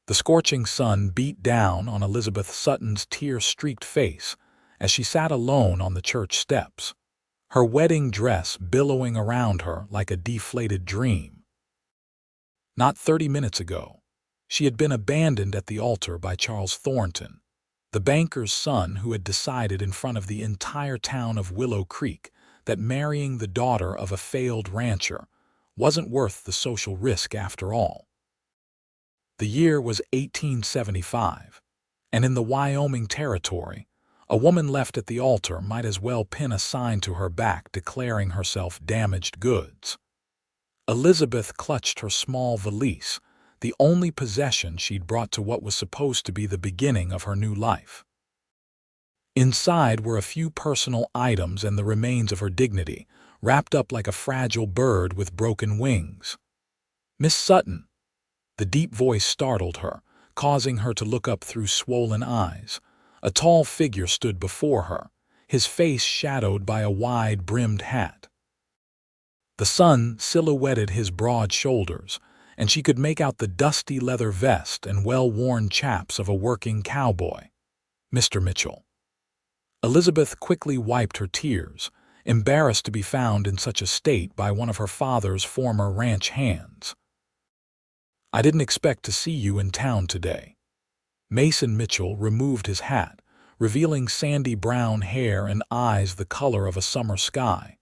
The scorching sun beat down on Elizabeth Sutton's tear-streaked face as she sat alone on the church steps, her wedding dress billowing around her like a deflated dream. Not 30 minutes ago, she had been abandoned at the altar by Charles Thornton, the banker's son who had decided in front of the entire town of Willow Creek that marrying the daughter of a failed rancher wasn't worth the social risk after all. The year was 1875, and in the Wyoming Territory, a woman left at the altar might as well pin a sign to her back declaring herself damaged goods. Elizabeth clutched her small valise, the only possession she'd brought to what was supposed to be the beginning of her new life. Inside were a few personal items and the remains of her dignity, wrapped up like a fragile bird with broken wings. "Miss Sutton!" The deep voice startled her, causing her to look up through swollen eyes. A tall figure stood before her, his face shadowed by a wide-brimmed hat. The sun silhouetted his broad shoulders, and she could make out the dusty leather vest and well-worn chaps of a working cowboy. "Mr. Mitchell." Elizabeth quickly wiped her tears, embarrassed to be found in such a state by one of her father's former ranch hands. "I didn't expect to see you in town today." Mason Mitchell removed his hat, revealing sandy brown hair and eyes the color of a summer sky.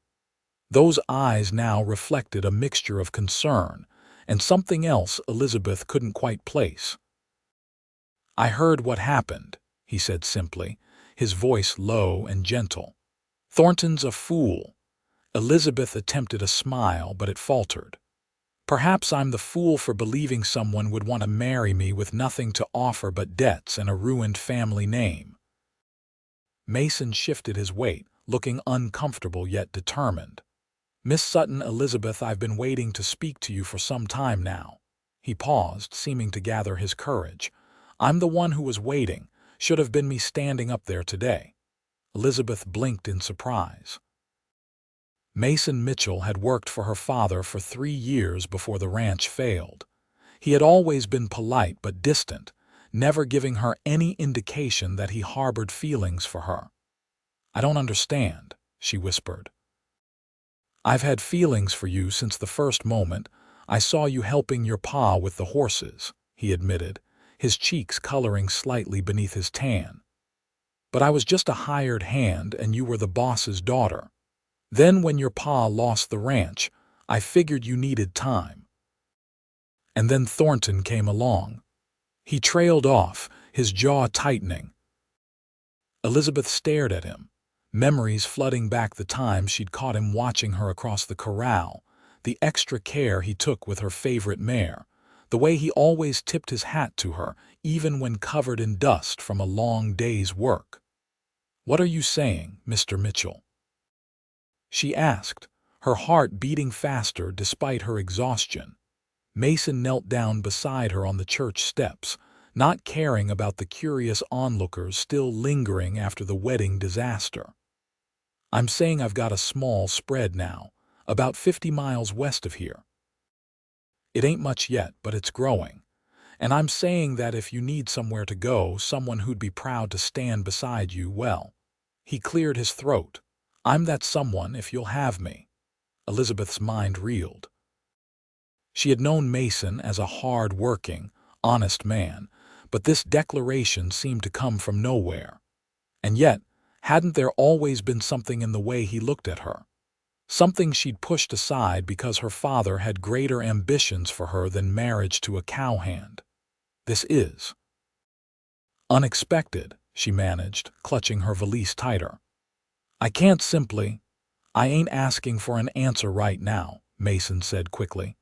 Those eyes now reflected a mixture of concern and something else Elizabeth couldn't quite place. "I heard what happened," he said simply, his voice low and gentle. "Thornton's a fool." Elizabeth attempted a smile, but it faltered. "Perhaps I'm the fool for believing someone would want to marry me with nothing to offer but debts and a ruined family name." Mason shifted his weight, looking uncomfortable yet determined. "Miss Sutton, Elizabeth, I've been waiting to speak to you for some time now." He paused, seeming to gather his courage. "I'm the one who was waiting. Should have been me standing up there today." Elizabeth blinked in surprise. Mason Mitchell had worked for her father for 3 years before the ranch failed. He had always been polite but distant, never giving her any indication that he harbored feelings for her. "I don't understand," she whispered. "I've had feelings for you since the first moment I saw you helping your pa with the horses," he admitted, his cheeks coloring slightly beneath his tan. "But I was just a hired hand and you were the boss's daughter. Then when your pa lost the ranch, I figured you needed time. And then Thornton came along." He trailed off, his jaw tightening. Elizabeth stared at him, memories flooding back the times she'd caught him watching her across the corral, the extra care he took with her favorite mare, the way he always tipped his hat to her, even when covered in dust from a long day's work. "What are you saying, Mr. Mitchell?" she asked, her heart beating faster despite her exhaustion. Mason knelt down beside her on the church steps, not caring about the curious onlookers still lingering after the wedding disaster. "I'm saying I've got a small spread now, about 50 miles west of here. It ain't much yet, but it's growing. And I'm saying that if you need somewhere to go, someone who'd be proud to stand beside you, well." He cleared his throat. "I'm that someone if you'll have me." Elizabeth's mind reeled. She had known Mason as a hard-working, honest man, but this declaration seemed to come from nowhere. And yet, hadn't there always been something in the way he looked at her? Something she'd pushed aside because her father had greater ambitions for her than marriage to a cowhand. "This is unexpected," she managed, clutching her valise tighter. "I can't simply—" "I ain't asking for an answer right now," Mason said quickly.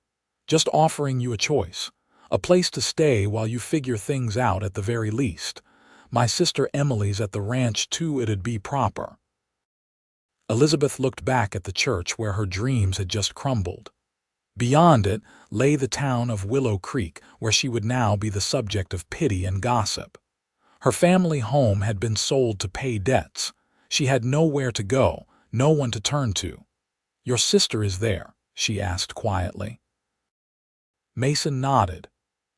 "Just offering you a choice, a place to stay while you figure things out at the very least. My sister Emily's at the ranch too, it'd be proper." Elizabeth looked back at the church where her dreams had just crumbled. Beyond it lay the town of Willow Creek, where she would now be the subject of pity and gossip. Her family home had been sold to pay debts. She had nowhere to go, no one to turn to. "Your sister is there?" she asked quietly. Mason nodded.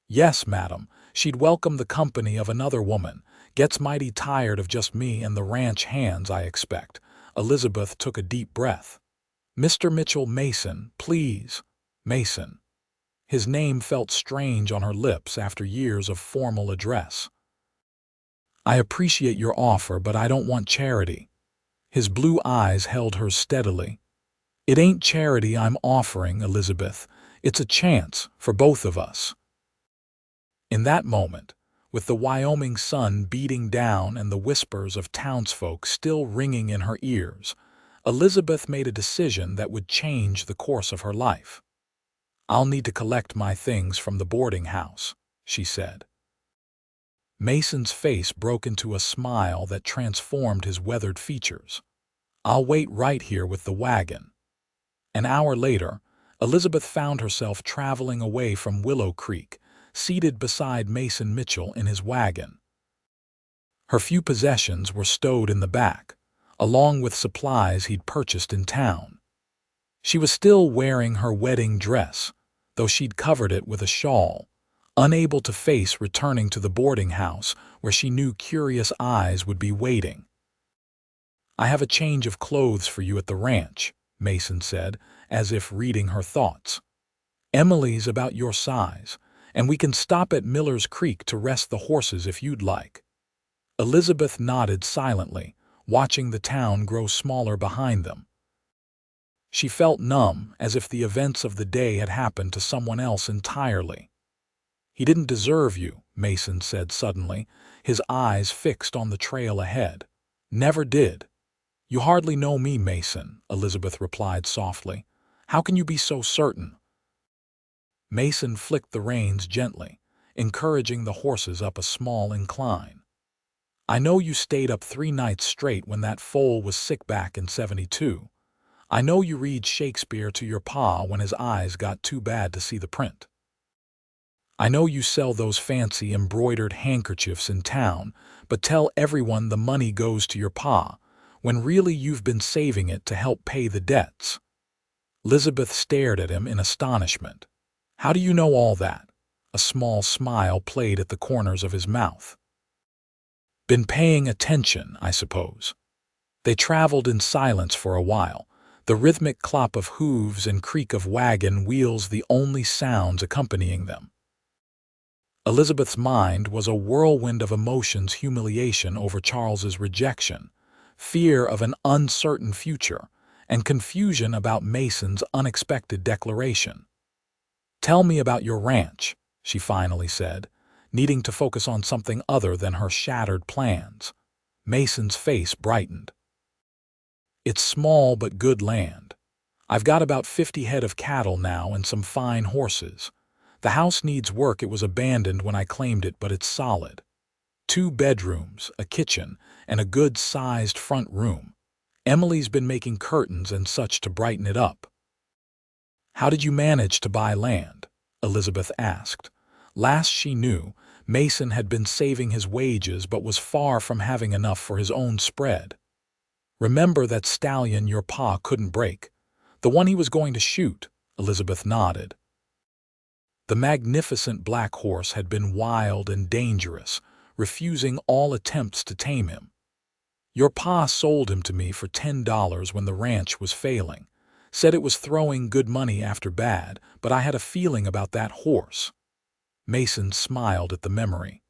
"Yes, madam. She'd welcome the company of another woman. Gets mighty tired of just me and the ranch hands, I expect. Elizabeth took a deep breath. Mr. Mitchell Mason, please. Mason. His name felt strange on her lips after years of formal address. I appreciate your offer, but I don't want charity. His blue eyes held hers steadily. It ain't charity I'm offering, Elizabeth. It's a chance for both of us. In that moment, with the Wyoming sun beating down and the whispers of townsfolk still ringing in her ears, Elizabeth made a decision that would change the course of her life. I'll need to collect my things from the boarding house, she said. Mason's face broke into a smile that transformed his weathered features. I'll wait right here with the wagon. An hour later, Elizabeth found herself traveling away from Willow Creek, seated beside Mason Mitchell in his wagon. Her few possessions were stowed in the back, along with supplies he'd purchased in town. She was still wearing her wedding dress, though she'd covered it with a shawl, unable to face returning to the boarding house where she knew curious eyes would be waiting. I have a change of clothes for you at the ranch, Mason said, as if reading her thoughts. Emily's about your size, and we can stop at Miller's Creek to rest the horses if you'd like. Elizabeth nodded silently, watching the town grow smaller behind them. She felt numb, as if the events of the day had happened to someone else entirely. He didn't deserve you, Mason said suddenly, his eyes fixed on the trail ahead. Never did. You hardly know me, Mason, Elizabeth replied softly. How can you be so certain? Mason flicked the reins gently, encouraging the horses up a small incline. I know you stayed up 3 nights straight when that foal was sick back in '72. I know you read Shakespeare to your pa when his eyes got too bad to see the print. I know you sell those fancy embroidered handkerchiefs in town, but tell everyone the money goes to your pa, when really you've been saving it to help pay the debts. Elizabeth stared at him in astonishment. How do you know all that? A small smile played at the corners of his mouth. Been paying attention, I suppose. They traveled in silence for a while, the rhythmic clop of hooves and creak of wagon wheels the only sounds accompanying them. Elizabeth's mind was a whirlwind of emotions: humiliation over Charles's rejection, fear of an uncertain future, and confusion about Mason's unexpected declaration. Tell me about your ranch, she finally said, needing to focus on something other than her shattered plans. Mason's face brightened. It's small but good land. I've got about 50 head of cattle now and some fine horses. The house needs work. It was abandoned when I claimed it, but it's solid. 2 bedrooms, a kitchen, and a good-sized front room. Emily's been making curtains and such to brighten it up. How did you manage to buy land? Elizabeth asked. Last she knew, Mason had been saving his wages but was far from having enough for his own spread. Remember that stallion your pa couldn't break? The one he was going to shoot? Elizabeth nodded. The magnificent black horse had been wild and dangerous, refusing all attempts to tame him. Your pa sold him to me for $10 when the ranch was failing. Said it was throwing good money after bad, but I had a feeling about that horse. Mason smiled at the memory.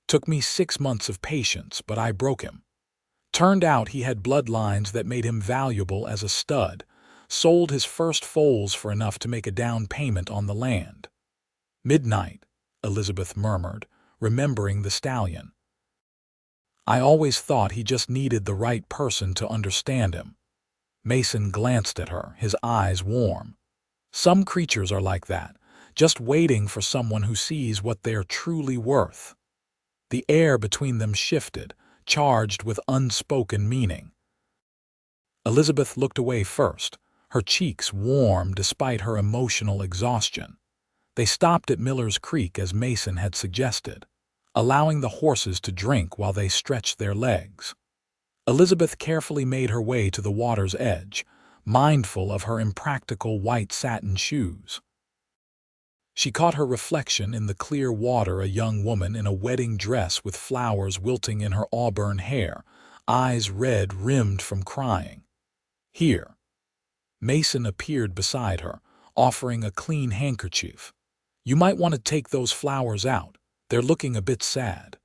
Took me 6 months of patience, but I broke him. Turned out he had bloodlines that made him valuable as a stud. Sold his first foals for enough to make a down payment on the land. Midnight, Elizabeth murmured, remembering the stallion. I always thought he just needed the right person to understand him. Mason glanced at her, his eyes warm. Some creatures are like that, just waiting for someone who sees what they're truly worth. The air between them shifted, charged with unspoken meaning. Elizabeth looked away first, her cheeks warm despite her emotional exhaustion. They stopped at Miller's Creek as Mason had suggested, allowing the horses to drink while they stretched their legs. Elizabeth carefully made her way to the water's edge, mindful of her impractical white satin shoes. She caught her reflection in the clear water, a young woman in a wedding dress with flowers wilting in her auburn hair, eyes red-rimmed from crying. "Here." Mason appeared beside her, offering a clean handkerchief. "You might want to take those flowers out. They're looking a bit sad."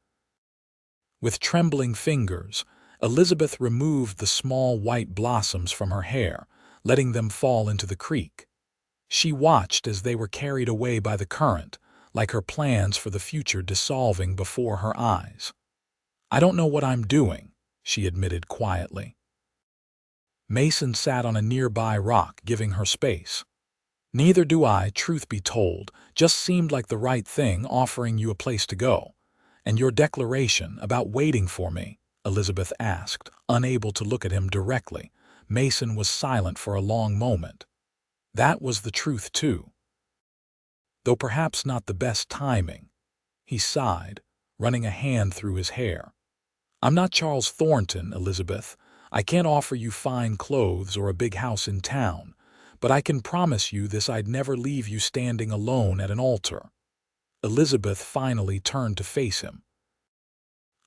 With trembling fingers, Elizabeth removed the small white blossoms from her hair, letting them fall into the creek. She watched as they were carried away by the current, like her plans for the future dissolving before her eyes. "I don't know what I'm doing," she admitted quietly. Mason sat on a nearby rock, giving her space. "Neither do I, truth be told. Just seemed like the right thing, offering you a place to go." "And your declaration about waiting for me?" Elizabeth asked, unable to look at him directly. Mason was silent for a long moment. "That was the truth, too. Though perhaps not the best timing." He sighed, running a hand through his hair. "I'm not Charles Thornton, Elizabeth. I can't offer you fine clothes or a big house in town, but I can promise you this: I'd never leave you standing alone at an altar." Elizabeth finally turned to face him.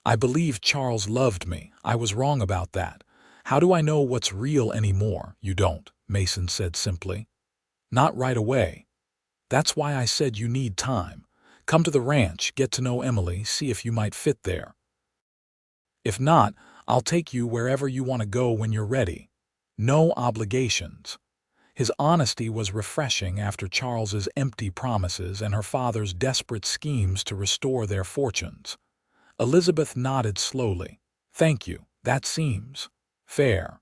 "I believed Charles loved me. I was wrong about that. How do I know what's real anymore?" "You don't," Mason said simply. "Not right away. That's why I said you need time. Come to the ranch, get to know Emily, see if you might fit there. If not, I'll take you wherever you want to go when you're ready. No obligations." His honesty was refreshing after Charles's empty promises and her father's desperate schemes to restore their fortunes. Elizabeth nodded slowly. "Thank you. That seems fair."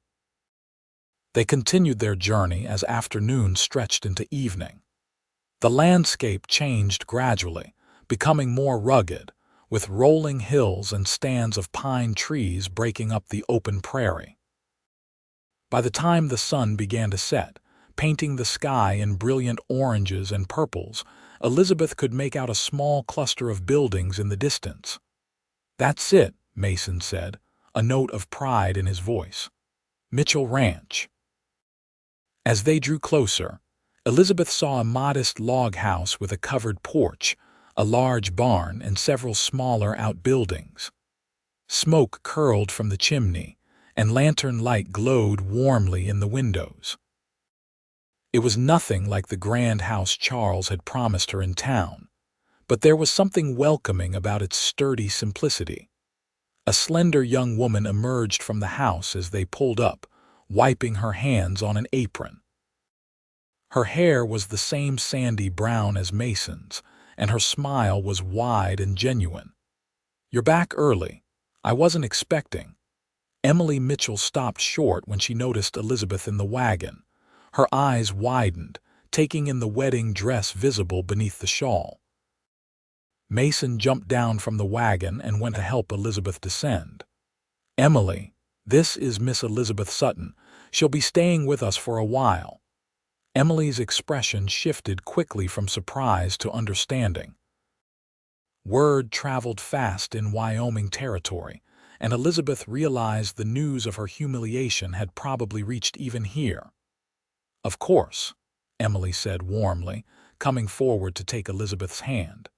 They continued their journey as afternoon stretched into evening. The landscape changed gradually, becoming more rugged, with rolling hills and stands of pine trees breaking up the open prairie. By the time the sun began to set, painting the sky in brilliant oranges and purples, Elizabeth could make out a small cluster of buildings in the distance. "That's it," Mason said, a note of pride in his voice. "Mitchell Ranch." As they drew closer, Elizabeth saw a modest log house with a covered porch, a large barn, and several smaller outbuildings. Smoke curled from the chimney, and lantern light glowed warmly in the windows. It was nothing like the grand house Charles had promised her in town, but there was something welcoming about its sturdy simplicity. A slender young woman emerged from the house as they pulled up, wiping her hands on an apron. Her hair was the same sandy brown as Mason's, and her smile was wide and genuine. "You're back early. I wasn't expecting." Emily Mitchell stopped short when she noticed Elizabeth in the wagon. Her eyes widened, taking in the wedding dress visible beneath the shawl. Mason jumped down from the wagon and went to help Elizabeth descend. "Emily, this is Miss Elizabeth Sutton. She'll be staying with us for a while." Emily's expression shifted quickly from surprise to understanding. Word traveled fast in Wyoming territory, and Elizabeth realized the news of her humiliation had probably reached even here. "Of course," Emily said warmly, coming forward to take Elizabeth's hand.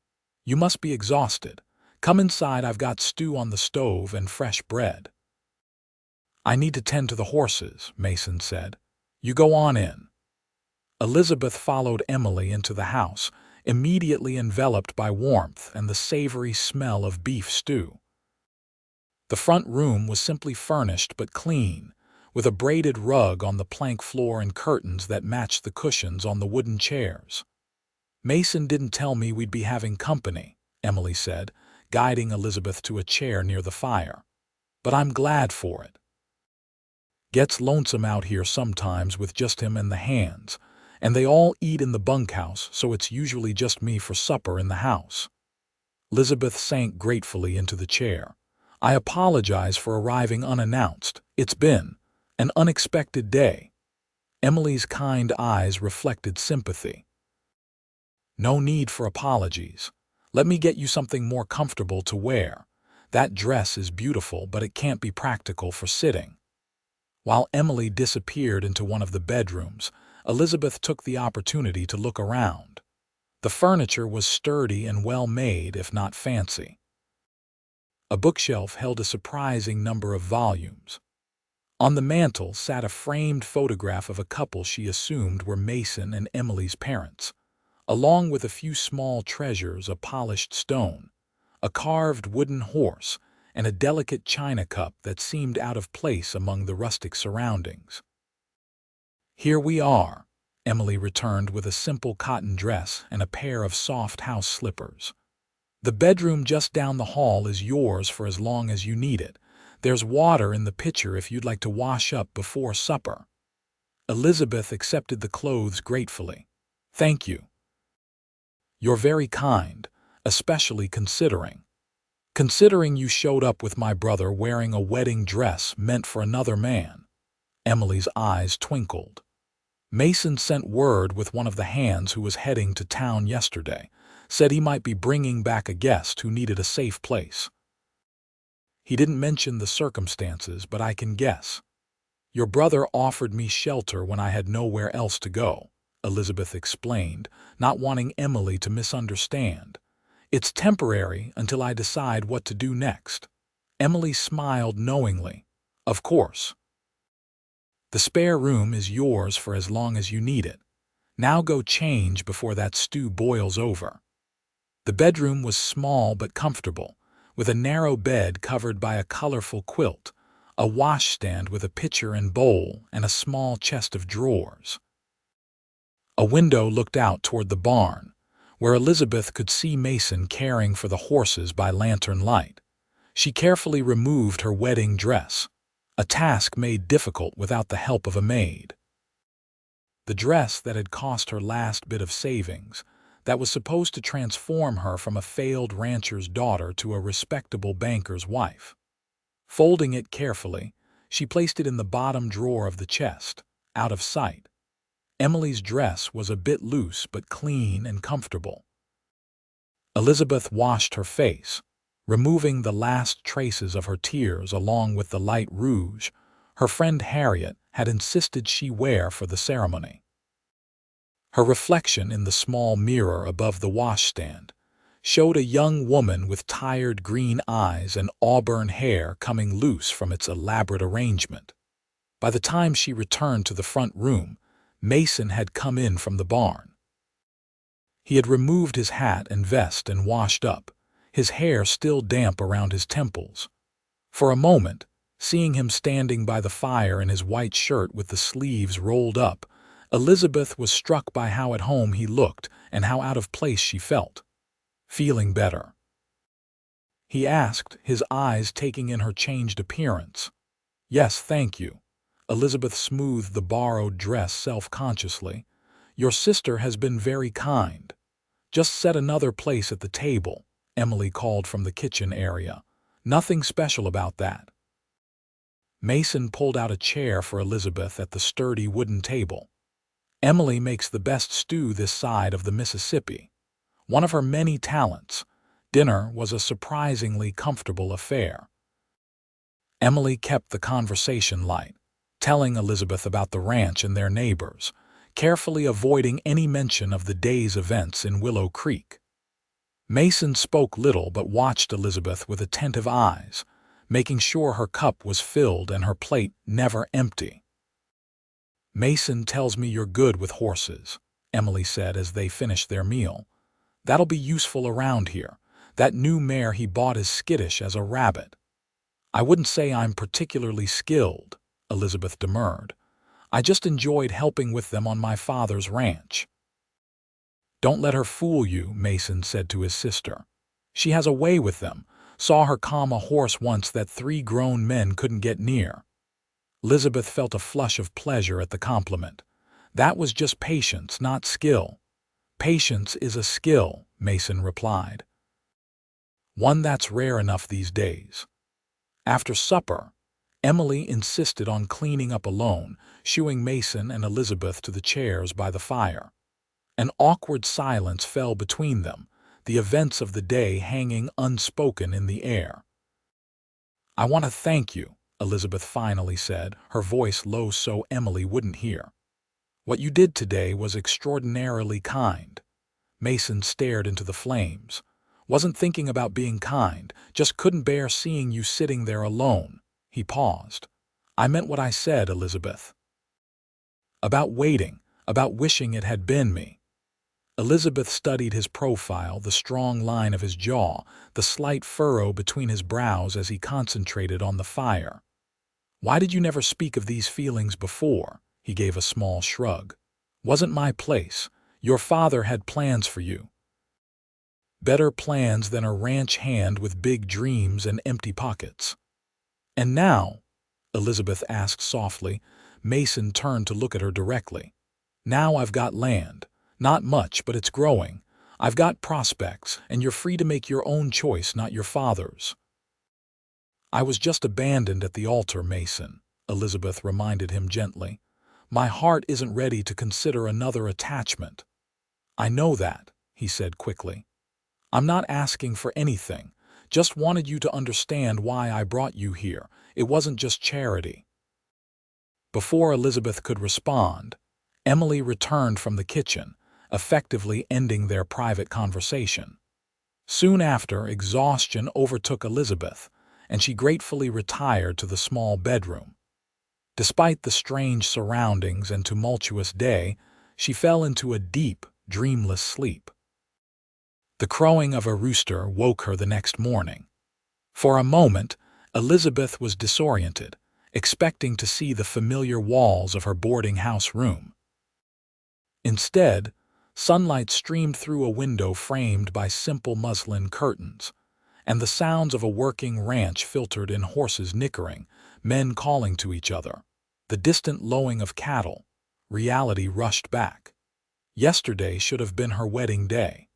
"You must be exhausted. Come inside, I've got stew on the stove and fresh bread." "I need to tend to the horses," Mason said. "You go on in." Elizabeth followed Emily into the house, immediately enveloped by warmth and the savory smell of beef stew. The front room was simply furnished but clean, with a braided rug on the plank floor and curtains that matched the cushions on the wooden chairs. "Mason didn't tell me we'd be having company," Emily said, guiding Elizabeth to a chair near the fire. "But I'm glad for it. Gets lonesome out here sometimes with just him and the hands, and they all eat in the bunkhouse, so it's usually just me for supper in the house." Elizabeth sank gratefully into the chair. "I apologize for arriving unannounced. It's been an unexpected day." Emily's kind eyes reflected sympathy. "No need for apologies. Let me get you something more comfortable to wear. That dress is beautiful, but it can't be practical for sitting." While Emily disappeared into one of the bedrooms, Elizabeth took the opportunity to look around. The furniture was sturdy and well-made, if not fancy. A bookshelf held a surprising number of volumes. On the mantel sat a framed photograph of a couple she assumed were Mason and Emily's parents, along with a few small treasures: a polished stone, a carved wooden horse, and a delicate china cup that seemed out of place among the rustic surroundings. "Here we are," Emily returned with a simple cotton dress and a pair of soft house slippers. "The bedroom just down the hall is yours for as long as you need it. There's water in the pitcher if you'd like to wash up before supper." Elizabeth accepted the clothes gratefully. "Thank you. You're very kind, especially considering you showed up with my brother wearing a wedding dress meant for another man." Emily's eyes twinkled. "Mason sent word with one of the hands who was heading to town yesterday. Said he might be bringing back a guest who needed a safe place. He didn't mention the circumstances, but I can guess. Your brother offered me shelter when I had nowhere else to go," Elizabeth explained, not wanting Emily to misunderstand. "It's temporary until I decide what to do next." Emily smiled knowingly. "Of course. The spare room is yours for as long as you need it. Now go change before that stew boils over." The bedroom was small but comfortable, with a narrow bed covered by a colorful quilt, a washstand with a pitcher and bowl, and a small chest of drawers. A window looked out toward the barn, where Elizabeth could see Mason caring for the horses by lantern light. She carefully removed her wedding dress, a task made difficult without the help of a maid. The dress that had cost her last bit of savings, that was supposed to transform her from a failed rancher's daughter to a respectable banker's wife. Folding it carefully, she placed it in the bottom drawer of the chest, out of sight. Emily's dress was a bit loose but clean and comfortable. Elizabeth washed her face, removing the last traces of her tears along with the light rouge her friend Harriet had insisted she wear for the ceremony. Her reflection in the small mirror above the washstand showed a young woman with tired green eyes and auburn hair coming loose from its elaborate arrangement. By the time she returned to the front room, Mason had come in from the barn. He had removed his hat and vest and washed up, his hair still damp around his temples. For a moment, seeing him standing by the fire in his white shirt with the sleeves rolled up, Elizabeth was struck by how at home he looked and how out of place she felt. "Feeling better?" he asked, his eyes taking in her changed appearance. "Yes, thank you." Elizabeth smoothed the borrowed dress self-consciously. "Your sister has been very kind. Just set another place at the table," Emily called from the kitchen area. "Nothing special about that." Mason pulled out a chair for Elizabeth at the sturdy wooden table. "Emily makes the best stew this side of the Mississippi. One of her many talents." Dinner was a surprisingly comfortable affair. Emily kept the conversation light, telling Elizabeth about the ranch and their neighbors, carefully avoiding any mention of the day's events in Willow Creek. Mason spoke little but watched Elizabeth with attentive eyes, making sure her cup was filled and her plate never empty. "Mason tells me you're good with horses," Emily said as they finished their meal. "That'll be useful around here. That new mare he bought is skittish as a rabbit." "I wouldn't say I'm particularly skilled," Elizabeth demurred. "I just enjoyed helping with them on my father's ranch." "Don't let her fool you," Mason said to his sister. "She has a way with them. Saw her calm a horse once that 3 grown men couldn't get near." Elizabeth felt a flush of pleasure at the compliment. "That was just patience, not skill." "Patience is a skill," Mason replied. "One that's rare enough these days." After supper, Emily insisted on cleaning up alone, shooing Mason and Elizabeth to the chairs by the fire. An awkward silence fell between them, the events of the day hanging unspoken in the air. "I want to thank you," Elizabeth finally said, her voice low so Emily wouldn't hear. "What you did today was extraordinarily kind." Mason stared into the flames. Wasn't thinking about being kind, just couldn't bear seeing you sitting there alone. He paused. I meant what I said, Elizabeth. About waiting, about wishing it had been me. Elizabeth studied his profile, the strong line of his jaw, the slight furrow between his brows as he concentrated on the fire. Why did you never speak of these feelings before? He gave a small shrug. Wasn't my place. Your father had plans for you. Better plans than a ranch hand with big dreams and empty pockets. And now, Elizabeth asked softly. Mason turned to look at her directly. Now I've got land. Not much, but it's growing. I've got prospects, and you're free to make your own choice, not your father's. I was just abandoned at the altar, Mason, Elizabeth reminded him gently. My heart isn't ready to consider another attachment. I know that, he said quickly. I'm not asking for anything. Just wanted you to understand why I brought you here. It wasn't just charity. Before Elizabeth could respond, Emily returned from the kitchen, effectively ending their private conversation. Soon after, exhaustion overtook Elizabeth, and she gratefully retired to the small bedroom. Despite the strange surroundings and tumultuous day, she fell into a deep, dreamless sleep. The crowing of a rooster woke her the next morning. For a moment, Elizabeth was disoriented, expecting to see the familiar walls of her boarding house room. Instead, sunlight streamed through a window framed by simple muslin curtains, and the sounds of a working ranch filtered in horses nickering, men calling to each other, the distant lowing of cattle. Reality rushed back. Yesterday should have been her wedding day.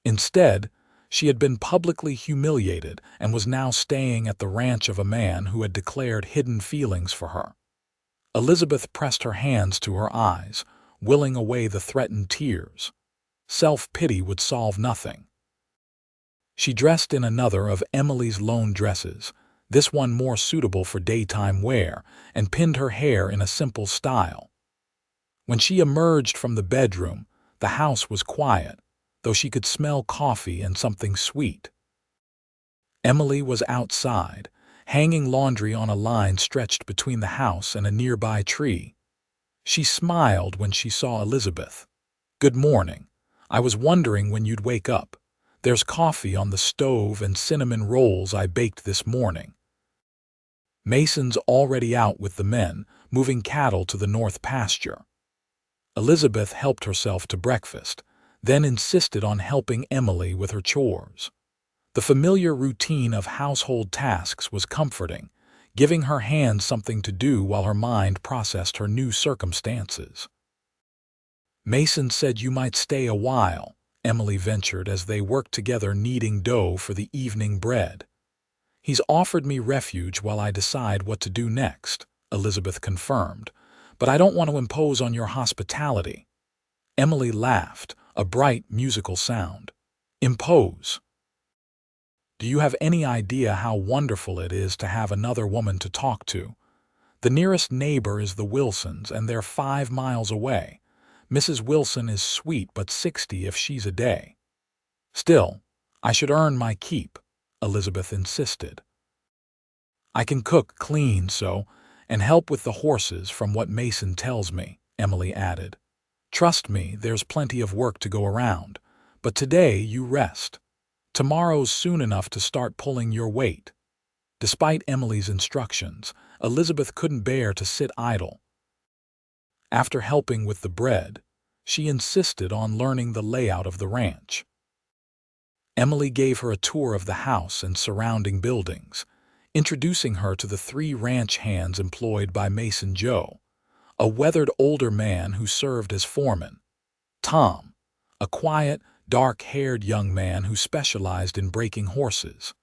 Instead, she had been publicly humiliated and was now staying at the ranch of a man who had declared hidden feelings for her. Elizabeth pressed her hands to her eyes, willing away the threatened tears. Self-pity would solve nothing. She dressed in another of Emily's lone dresses, this one more suitable for daytime wear, and pinned her hair in a simple style. When she emerged from the bedroom, the house was quiet, though she could smell coffee and something sweet. Emily was outside, hanging laundry on a line stretched between the house and a nearby tree. She smiled when she saw Elizabeth. Good morning. I was wondering when you'd wake up. There's coffee on the stove and cinnamon rolls I baked this morning. Mason's already out with the men, moving cattle to the north pasture. Elizabeth helped herself to breakfast, then insisted on helping Emily with her chores. The familiar routine of household tasks was comforting, giving her hands something to do while her mind processed her new circumstances. Mason said you might stay a while, Emily ventured as they worked together kneading dough for the evening bread. He's offered me refuge while I decide what to do next, Elizabeth confirmed, but I don't want to impose on your hospitality. Emily laughed, a bright musical sound. Impose. Do you have any idea how wonderful it is to have another woman to talk to? The nearest neighbor is the Wilsons, and they're 5 miles away. Mrs. Wilson is sweet but 60 if she's a day. Still, I should earn my keep, Elizabeth insisted. I can cook, clean, and help with the horses from what Mason tells me, Emily added. Trust me, there's plenty of work to go around, but today you rest. Tomorrow's soon enough to start pulling your weight. Despite Emily's instructions, Elizabeth couldn't bear to sit idle. After helping with the bread, she insisted on learning the layout of the ranch. Emily gave her a tour of the house and surrounding buildings, introducing her to the 3 ranch hands employed by Mason Joe, a weathered older man who served as foreman, Tom, a quiet, dark-haired young man who specialized in breaking horses,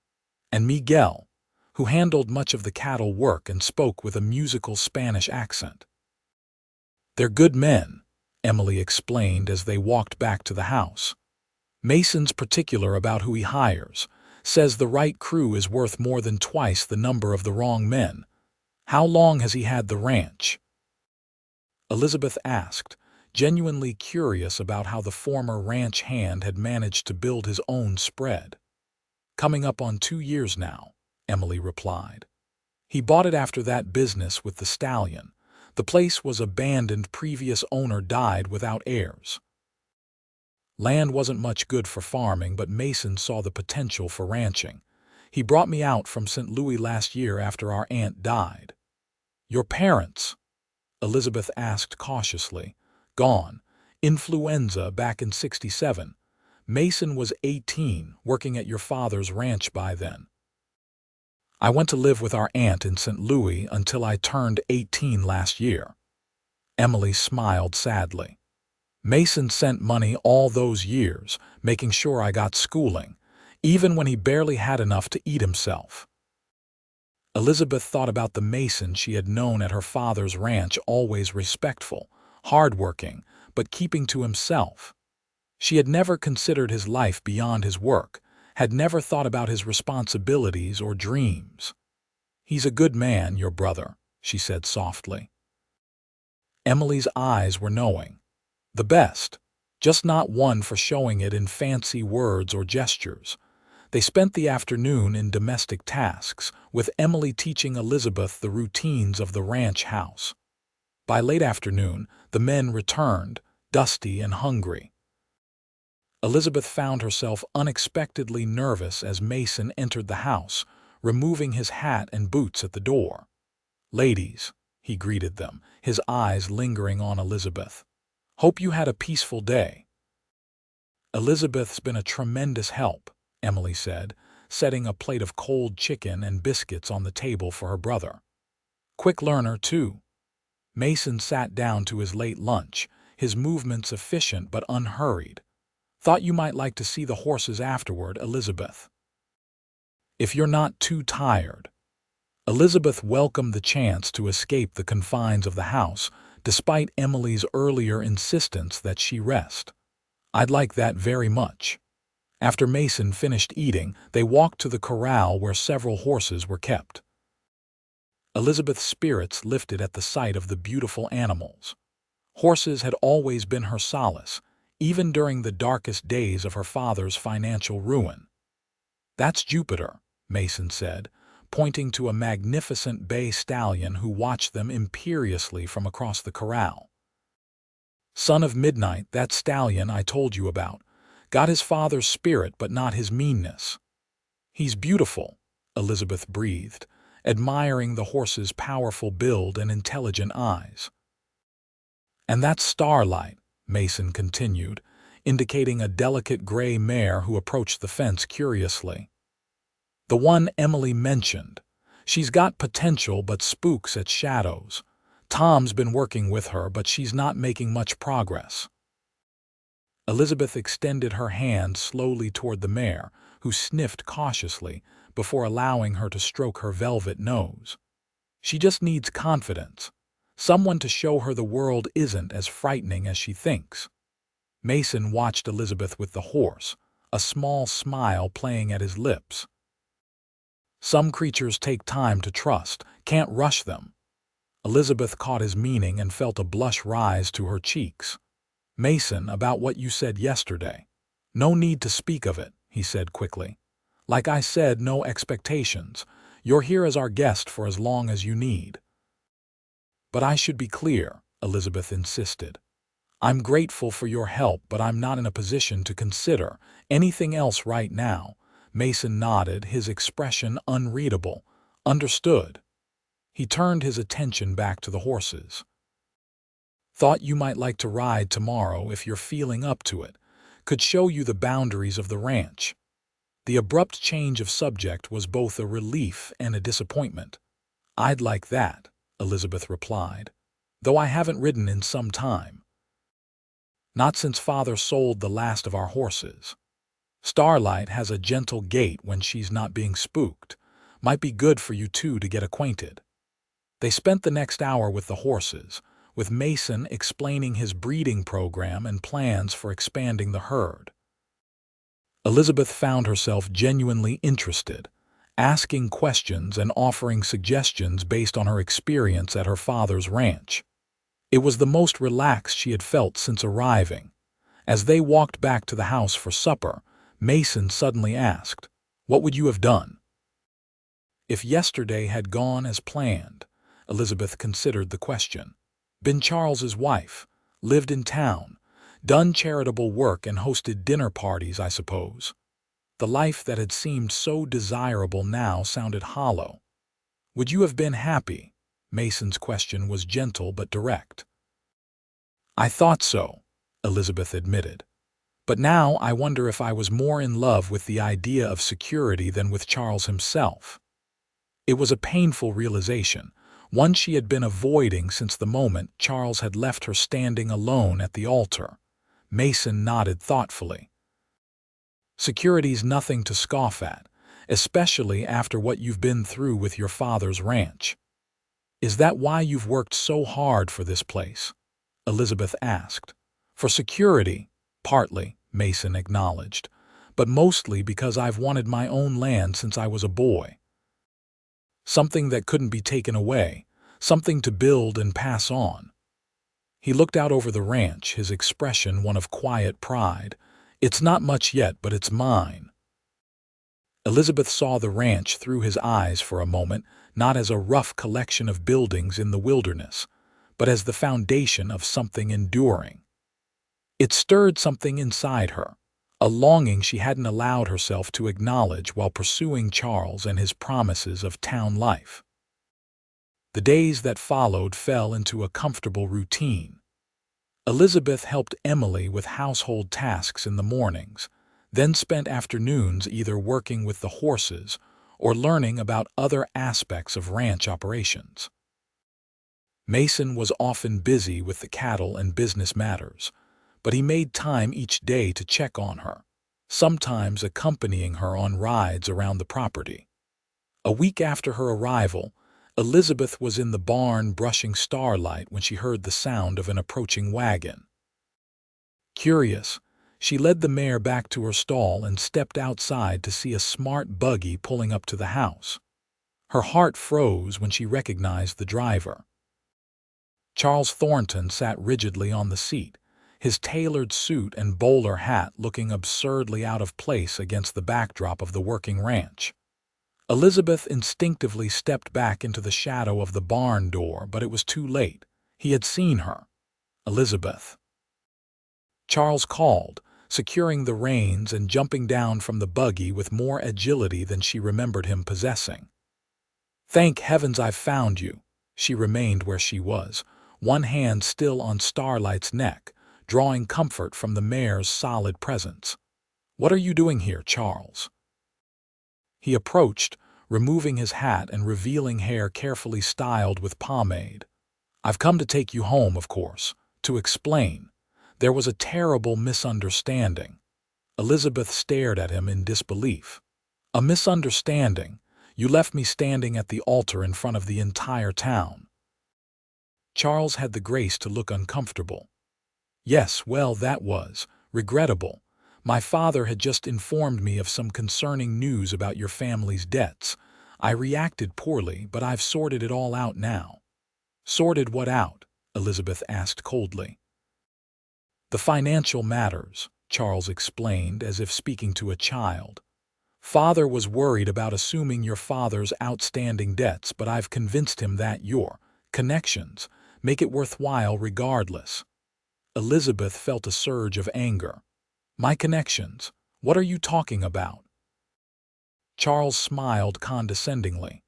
and Miguel, who handled much of the cattle work and spoke with a musical Spanish accent. They're good men, Emily explained as they walked back to the house. Mason's particular about who he hires, says the right crew is worth more than twice the number of the wrong men. How long has he had the ranch? Elizabeth asked, genuinely curious about how the former ranch hand had managed to build his own spread. "Coming up on 2 years now," Emily replied. "He bought it after that business with the stallion. The place was abandoned, previous owner died without heirs. Land wasn't much good for farming, but Mason saw the potential for ranching. He brought me out from St. Louis last year after our aunt died." "Your parents?" Elizabeth asked cautiously. "Gone. Influenza back in '67. Mason was 18, working at your father's ranch by then. I went to live with our aunt in St. Louis until I turned 18 last year." Emily smiled sadly. "Mason sent money all those years, making sure I got schooling, even when he barely had enough to eat himself." Elizabeth thought about the Mason she had known at her father's ranch, always respectful, hardworking, but keeping to himself. She had never considered his life beyond his work, had never thought about his responsibilities or dreams. "He's a good man, your brother," she said softly. Emily's eyes were knowing. "The best, just not one for showing it in fancy words or gestures." They spent the afternoon in domestic tasks, with Emily teaching Elizabeth the routines of the ranch house. By late afternoon, the men returned, dusty and hungry. Elizabeth found herself unexpectedly nervous as Mason entered the house, removing his hat and boots at the door. "Ladies," he greeted them, his eyes lingering on Elizabeth. "Hope you had a peaceful day." "Elizabeth's been a tremendous help," Emily said, setting a plate of cold chicken and biscuits on the table for her brother. "Quick learner, too." Mason sat down to his late lunch, his movements efficient but unhurried. "Thought you might like to see the horses afterward, Elizabeth." "If you're not too tired." Elizabeth welcomed the chance to escape the confines of the house, despite Emily's earlier insistence that she rest. "I'd like that very much." After Mason finished eating, they walked to the corral where several horses were kept. Elizabeth's spirits lifted at the sight of the beautiful animals. Horses had always been her solace, even during the darkest days of her father's financial ruin. "That's Jupiter," Mason said, pointing to a magnificent bay stallion who watched them imperiously from across the corral. "Son of Midnight, that stallion I told you about. Got his father's spirit but not his meanness." "He's beautiful," Elizabeth breathed, admiring the horse's powerful build and intelligent eyes. "And that's Starlight," Mason continued, indicating a delicate gray mare who approached the fence curiously. "The one Emily mentioned. She's got potential but spooks at shadows. Tom's been working with her, but she's not making much progress." Elizabeth extended her hand slowly toward the mare, who sniffed cautiously before allowing her to stroke her velvet nose. "She just needs confidence. Someone to show her the world isn't as frightening as she thinks." Mason watched Elizabeth with the horse, a small smile playing at his lips. "Some creatures take time to trust, can't rush them." Elizabeth caught his meaning and felt a blush rise to her cheeks. "Mason, about what you said yesterday." "No need to speak of it," he said quickly. "Like I said, no expectations. You're here as our guest for as long as you need." "But I should be clear," Elizabeth insisted. "I'm grateful for your help, but I'm not in a position to consider anything else right now." Mason nodded, his expression unreadable. "Understood." He turned his attention back to the horses. "Thought you might like to ride tomorrow if you're feeling up to it. Could show you the boundaries of the ranch." The abrupt change of subject was both a relief and a disappointment. "I'd like that," Elizabeth replied, "though I haven't ridden in some time. Not since Father sold the last of our horses. Starlight has a gentle gait when she's not being spooked. Might be good for you two to get acquainted." They spent the next hour with the horses, with Mason explaining his breeding program and plans for expanding the herd. Elizabeth found herself genuinely interested, asking questions and offering suggestions based on her experience at her father's ranch. It was the most relaxed she had felt since arriving. As they walked back to the house for supper, Mason suddenly asked, "What would you have done?" If yesterday had gone as planned, Elizabeth considered the question. Been Charles's wife, lived in town, done charitable work and hosted dinner parties, I suppose. The life that had seemed so desirable now sounded hollow. Would you have been happy? Mason's question was gentle but direct. I thought so, Elizabeth admitted. But now I wonder if I was more in love with the idea of security than with Charles himself. It was a painful realization, one she had been avoiding since the moment Charles had left her standing alone at the altar. Mason nodded thoughtfully. Security's nothing to scoff at, especially after what you've been through with your father's ranch. Is that why you've worked so hard for this place? Elizabeth asked. For security, partly, Mason acknowledged, but mostly because I've wanted my own land since I was a boy. Something that couldn't be taken away, something to build and pass on. He looked out over the ranch, his expression one of quiet pride. It's not much yet, but it's mine. Elizabeth saw the ranch through his eyes for a moment, not as a rough collection of buildings in the wilderness, but as the foundation of something enduring. It stirred something inside her, a longing she hadn't allowed herself to acknowledge while pursuing Charles and his promises of town life. The days that followed fell into a comfortable routine. Elizabeth helped Emily with household tasks in the mornings, then spent afternoons either working with the horses or learning about other aspects of ranch operations. Mason was often busy with the cattle and business matters, but he made time each day to check on her, sometimes accompanying her on rides around the property. A week after her arrival, Elizabeth was in the barn brushing Starlight when she heard the sound of an approaching wagon. Curious, she led the mare back to her stall and stepped outside to see a smart buggy pulling up to the house. Her heart froze when she recognized the driver. Charles Thornton sat rigidly on the seat, his tailored suit and bowler hat looking absurdly out of place against the backdrop of the working ranch. Elizabeth instinctively stepped back into the shadow of the barn door, but it was too late. He had seen her. Elizabeth. Charles called, securing the reins and jumping down from the buggy with more agility than she remembered him possessing. Thank heavens I've found you. She remained where she was, one hand still on Starlight's neck, drawing comfort from the mare's solid presence. What are you doing here, Charles? He approached, removing his hat and revealing hair carefully styled with pomade. I've come to take you home, of course, to explain. There was a terrible misunderstanding. Elizabeth stared at him in disbelief. A misunderstanding? You left me standing at the altar in front of the entire town. Charles had the grace to look uncomfortable. Yes, well, that was regrettable. My father had just informed me of some concerning news about your family's debts. I reacted poorly, but I've sorted it all out now. Sorted what out? Elizabeth asked coldly. The financial matters, Charles explained as if speaking to a child. Father was worried about assuming your father's outstanding debts, but I've convinced him that your connections make it worthwhile regardless. Elizabeth felt a surge of anger. My connections? What are you talking about? Charles smiled condescendingly.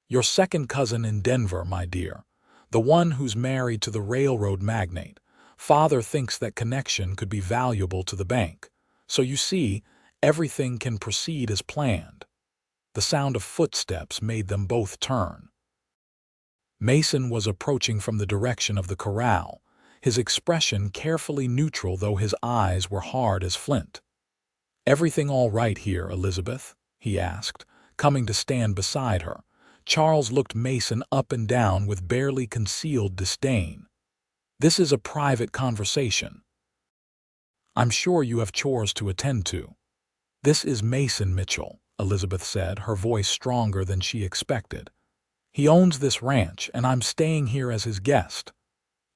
Your second cousin in Denver, my dear. The one who's married to the railroad magnate. Father thinks that connection could be valuable to the bank. So you see, everything can proceed as planned. The sound of footsteps made them both turn. Mason was approaching from the direction of the corral, his expression carefully neutral though his eyes were hard as flint. Everything all right here, Elizabeth? He asked, coming to stand beside her. Charles looked Mason up and down with barely concealed disdain. This is a private conversation. I'm sure you have chores to attend to. This is Mason Mitchell, Elizabeth said, her voice stronger than she expected. He owns this ranch, and I'm staying here as his guest.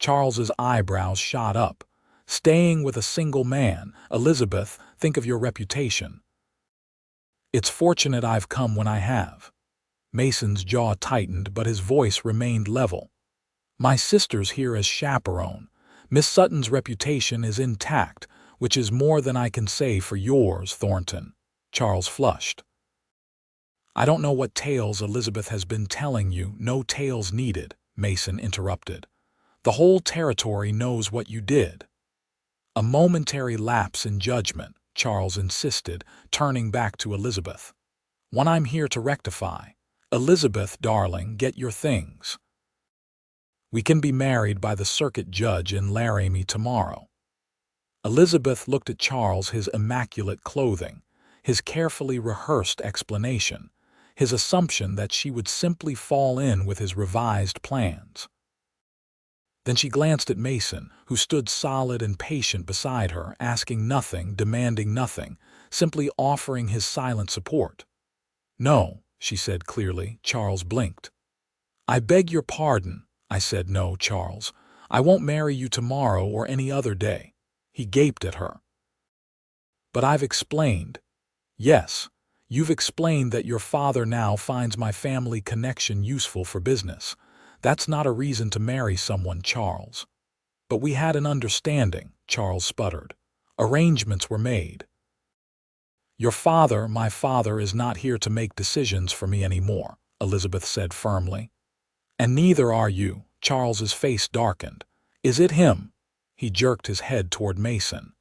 Charles's eyebrows shot up. Staying with a single man, Elizabeth, think of your reputation. It's fortunate I've come when I have. Mason's jaw tightened, but his voice remained level. My sister's here as chaperone. Miss Sutton's reputation is intact, which is more than I can say for yours, Thornton. Charles flushed. I don't know what tales Elizabeth has been telling you. No tales needed, Mason interrupted. The whole territory knows what you did. A momentary lapse in judgment, Charles insisted, turning back to Elizabeth. One I'm here to rectify. Elizabeth, darling, get your things. We can be married by the circuit judge in Laramie tomorrow. Elizabeth looked at Charles, his immaculate clothing, his carefully rehearsed explanation, his assumption that she would simply fall in with his revised plans. Then she glanced at Mason, who stood solid and patient beside her, asking nothing, demanding nothing, simply offering his silent support. No, she said clearly. Charles blinked. I beg your pardon. I said no, Charles. I won't marry you tomorrow or any other day. He gaped at her. But I've explained. Yes, you've explained that your father now finds my family connection useful for business. That's not a reason to marry someone, Charles. But we had an understanding, Charles sputtered. Arrangements were made. Your father, my father, is not here to make decisions for me anymore, Elizabeth said firmly. And neither are you. Charles's face darkened. Is it him? He jerked his head toward Mason.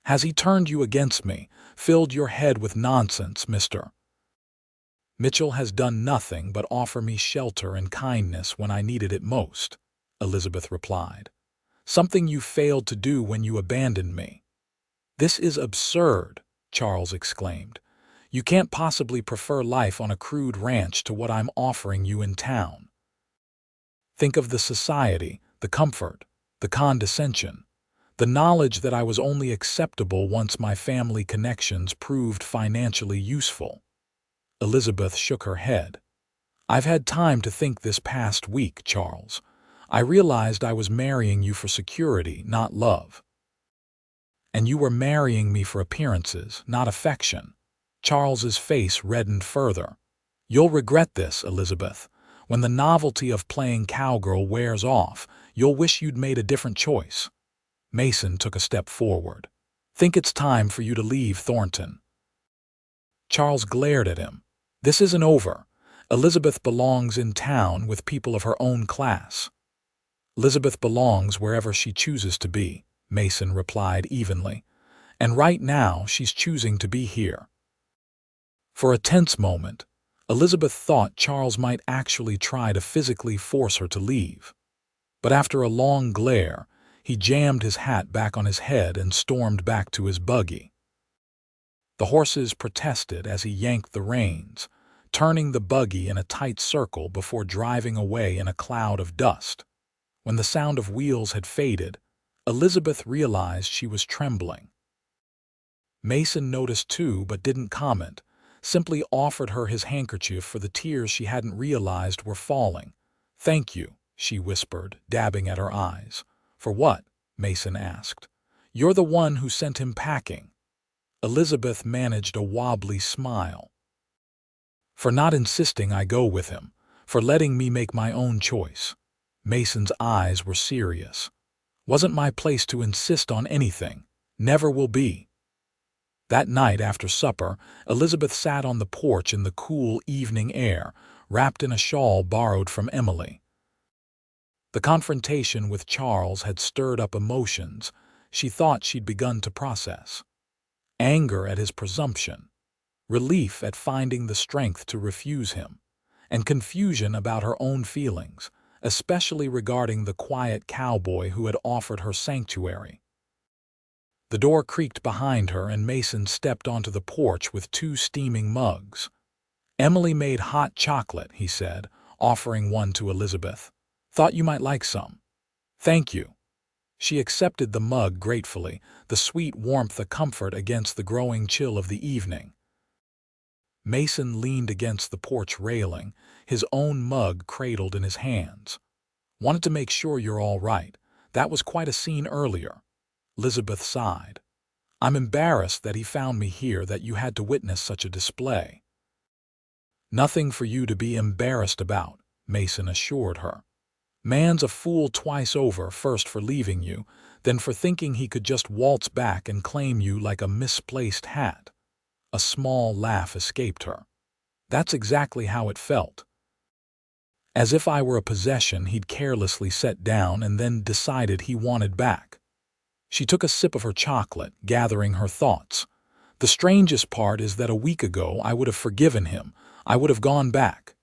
Has he turned you against me, filled your head with nonsense, Mr. Mitchell has done nothing but offer me shelter and kindness when I needed it most, Elizabeth replied. Something you failed to do when you abandoned me. This is absurd, Charles exclaimed. You can't possibly prefer life on a crude ranch to what I'm offering you in town. Think of the society, the comfort, the condescension, the knowledge that I was only acceptable once my family connections proved financially useful. Elizabeth shook her head. I've had time to think this past week, Charles. I realized I was marrying you for security, not love. And you were marrying me for appearances, not affection. Charles's face reddened further. You'll regret this, Elizabeth. When the novelty of playing cowgirl wears off, you'll wish you'd made a different choice. Mason took a step forward. Think it's time for you to leave Thornton. Charles glared at him. This isn't over. Elizabeth belongs in town with people of her own class. Elizabeth belongs wherever she chooses to be, Mason replied evenly. And right now she's choosing to be here. For a tense moment, Elizabeth thought Charles might actually try to physically force her to leave. But after a long glare, he jammed his hat back on his head and stormed back to his buggy. The horses protested as he yanked the reins, turning the buggy in a tight circle before driving away in a cloud of dust. When the sound of wheels had faded, Elizabeth realized she was trembling. Mason noticed too, but didn't comment, simply offered her his handkerchief for the tears she hadn't realized were falling. Thank you, she whispered, dabbing at her eyes. For what? Mason asked. You're the one who sent him packing. Elizabeth managed a wobbly smile. For not insisting I go with him, for letting me make my own choice. Mason's eyes were serious. Wasn't my place to insist on anything. Never will be. That night after supper, Elizabeth sat on the porch in the cool evening air, wrapped in a shawl borrowed from Emily. The confrontation with Charles had stirred up emotions she thought she'd begun to process. Anger at his presumption, relief at finding the strength to refuse him, and confusion about her own feelings, especially regarding the quiet cowboy who had offered her sanctuary. The door creaked behind her and Mason stepped onto the porch with 2 steaming mugs. Emily made hot chocolate, he said, offering one to Elizabeth. Thought you might like some. Thank you. She accepted the mug gratefully, the sweet warmth a comfort against the growing chill of the evening. Mason leaned against the porch railing, his own mug cradled in his hands. Wanted to make sure you're all right. That was quite a scene earlier. Elizabeth sighed. I'm embarrassed that he found me here, that you had to witness such a display. Nothing for you to be embarrassed about, Mason assured her. Man's a fool twice over, first for leaving you, then for thinking he could just waltz back and claim you like a misplaced hat. A small laugh escaped her. That's exactly how it felt. As if I were a possession he'd carelessly set down and then decided he wanted back. She took a sip of her chocolate, gathering her thoughts. The strangest part is that a week ago I would have forgiven him. I would have gone back.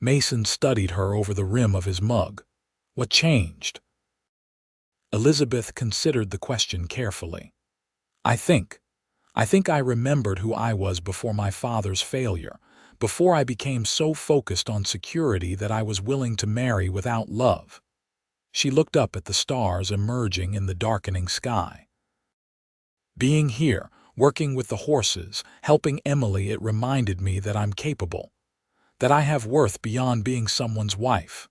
Mason studied her over the rim of his mug. What changed? Elizabeth considered the question carefully. I think I remembered who I was before my father's failure, before I became so focused on security that I was willing to marry without love. She looked up at the stars emerging in the darkening sky. Being here, working with the horses, helping Emily, it reminded me that I'm capable, that I have worth beyond being someone's wife.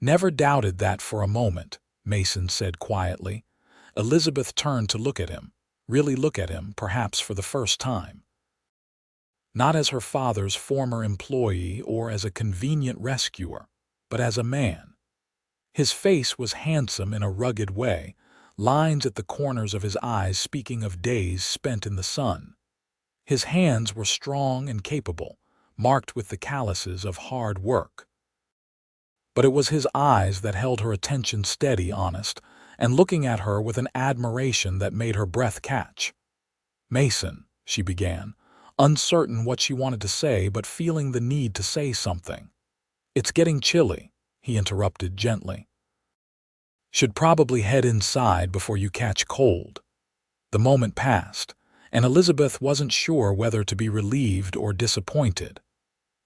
Never doubted that for a moment, Mason said quietly. Elizabeth turned to look at him, really look at him, perhaps for the first time. Not as her father's former employee or as a convenient rescuer, but as a man. His face was handsome in a rugged way, lines at the corners of his eyes speaking of days spent in the sun. His hands were strong and capable, marked with the calluses of hard work. But it was his eyes that held her attention steady, honest, and looking at her with an admiration that made her breath catch. Mason, she began, uncertain what she wanted to say but feeling the need to say something. It's getting chilly, he interrupted gently. Should probably head inside before you catch cold. The moment passed, and Elizabeth wasn't sure whether to be relieved or disappointed.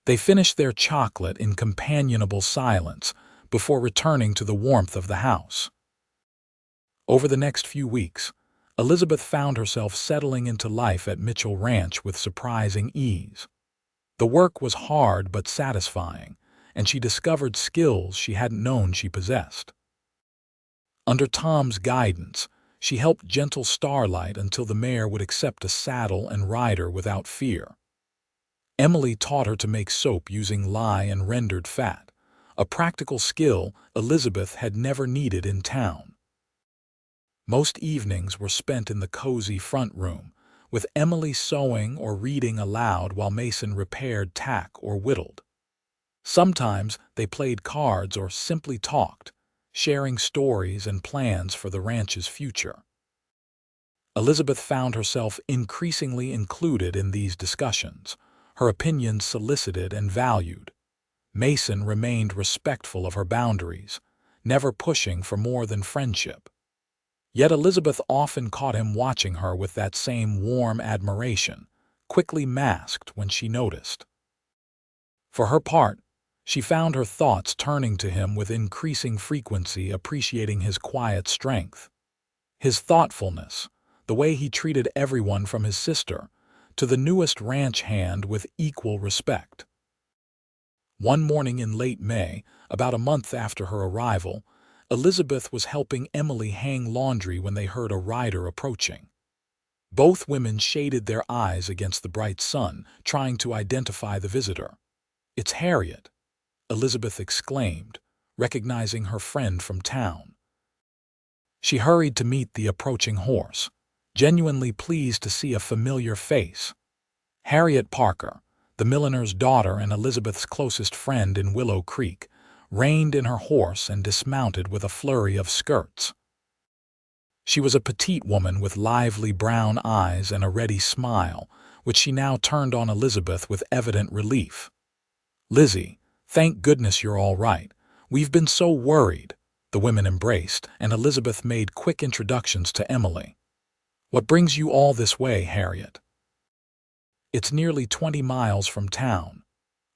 They finished their chocolate in companionable silence before returning to the warmth of the house. Over the next few weeks, Elizabeth found herself settling into life at Mitchell Ranch with surprising ease. The work was hard but satisfying, and she discovered skills she hadn't known she possessed. Under Tom's guidance, she helped gentle Starlight until the mare would accept a saddle and rider without fear. Emily taught her to make soap using lye and rendered fat, a practical skill Elizabeth had never needed in town. Most evenings were spent in the cozy front room, with Emily sewing or reading aloud while Mason repaired tack or whittled. Sometimes they played cards or simply talked, sharing stories and plans for the ranch's future. Elizabeth found herself increasingly included in these discussions, her opinions solicited and valued. Mason remained respectful of her boundaries, never pushing for more than friendship. Yet Elizabeth often caught him watching her with that same warm admiration, quickly masked when she noticed. For her part, she found her thoughts turning to him with increasing frequency, appreciating his quiet strength. His thoughtfulness, the way he treated everyone from his sister to the newest ranch hand with equal respect. One morning in late May, about a month after her arrival, Elizabeth was helping Emily hang laundry when they heard a rider approaching. Both women shaded their eyes against the bright sun, trying to identify the visitor. "It's Harriet," Elizabeth exclaimed, recognizing her friend from town. She hurried to meet the approaching horse, genuinely pleased to see a familiar face. Harriet Parker, the milliner's daughter and Elizabeth's closest friend in Willow Creek, reined in her horse and dismounted with a flurry of skirts. She was a petite woman with lively brown eyes and a ready smile, which she now turned on Elizabeth with evident relief. "Lizzie, thank goodness you're all right. We've been so worried." The women embraced, and Elizabeth made quick introductions to Emily. "What brings you all this way, Harriet?" "It's nearly 20 miles from town."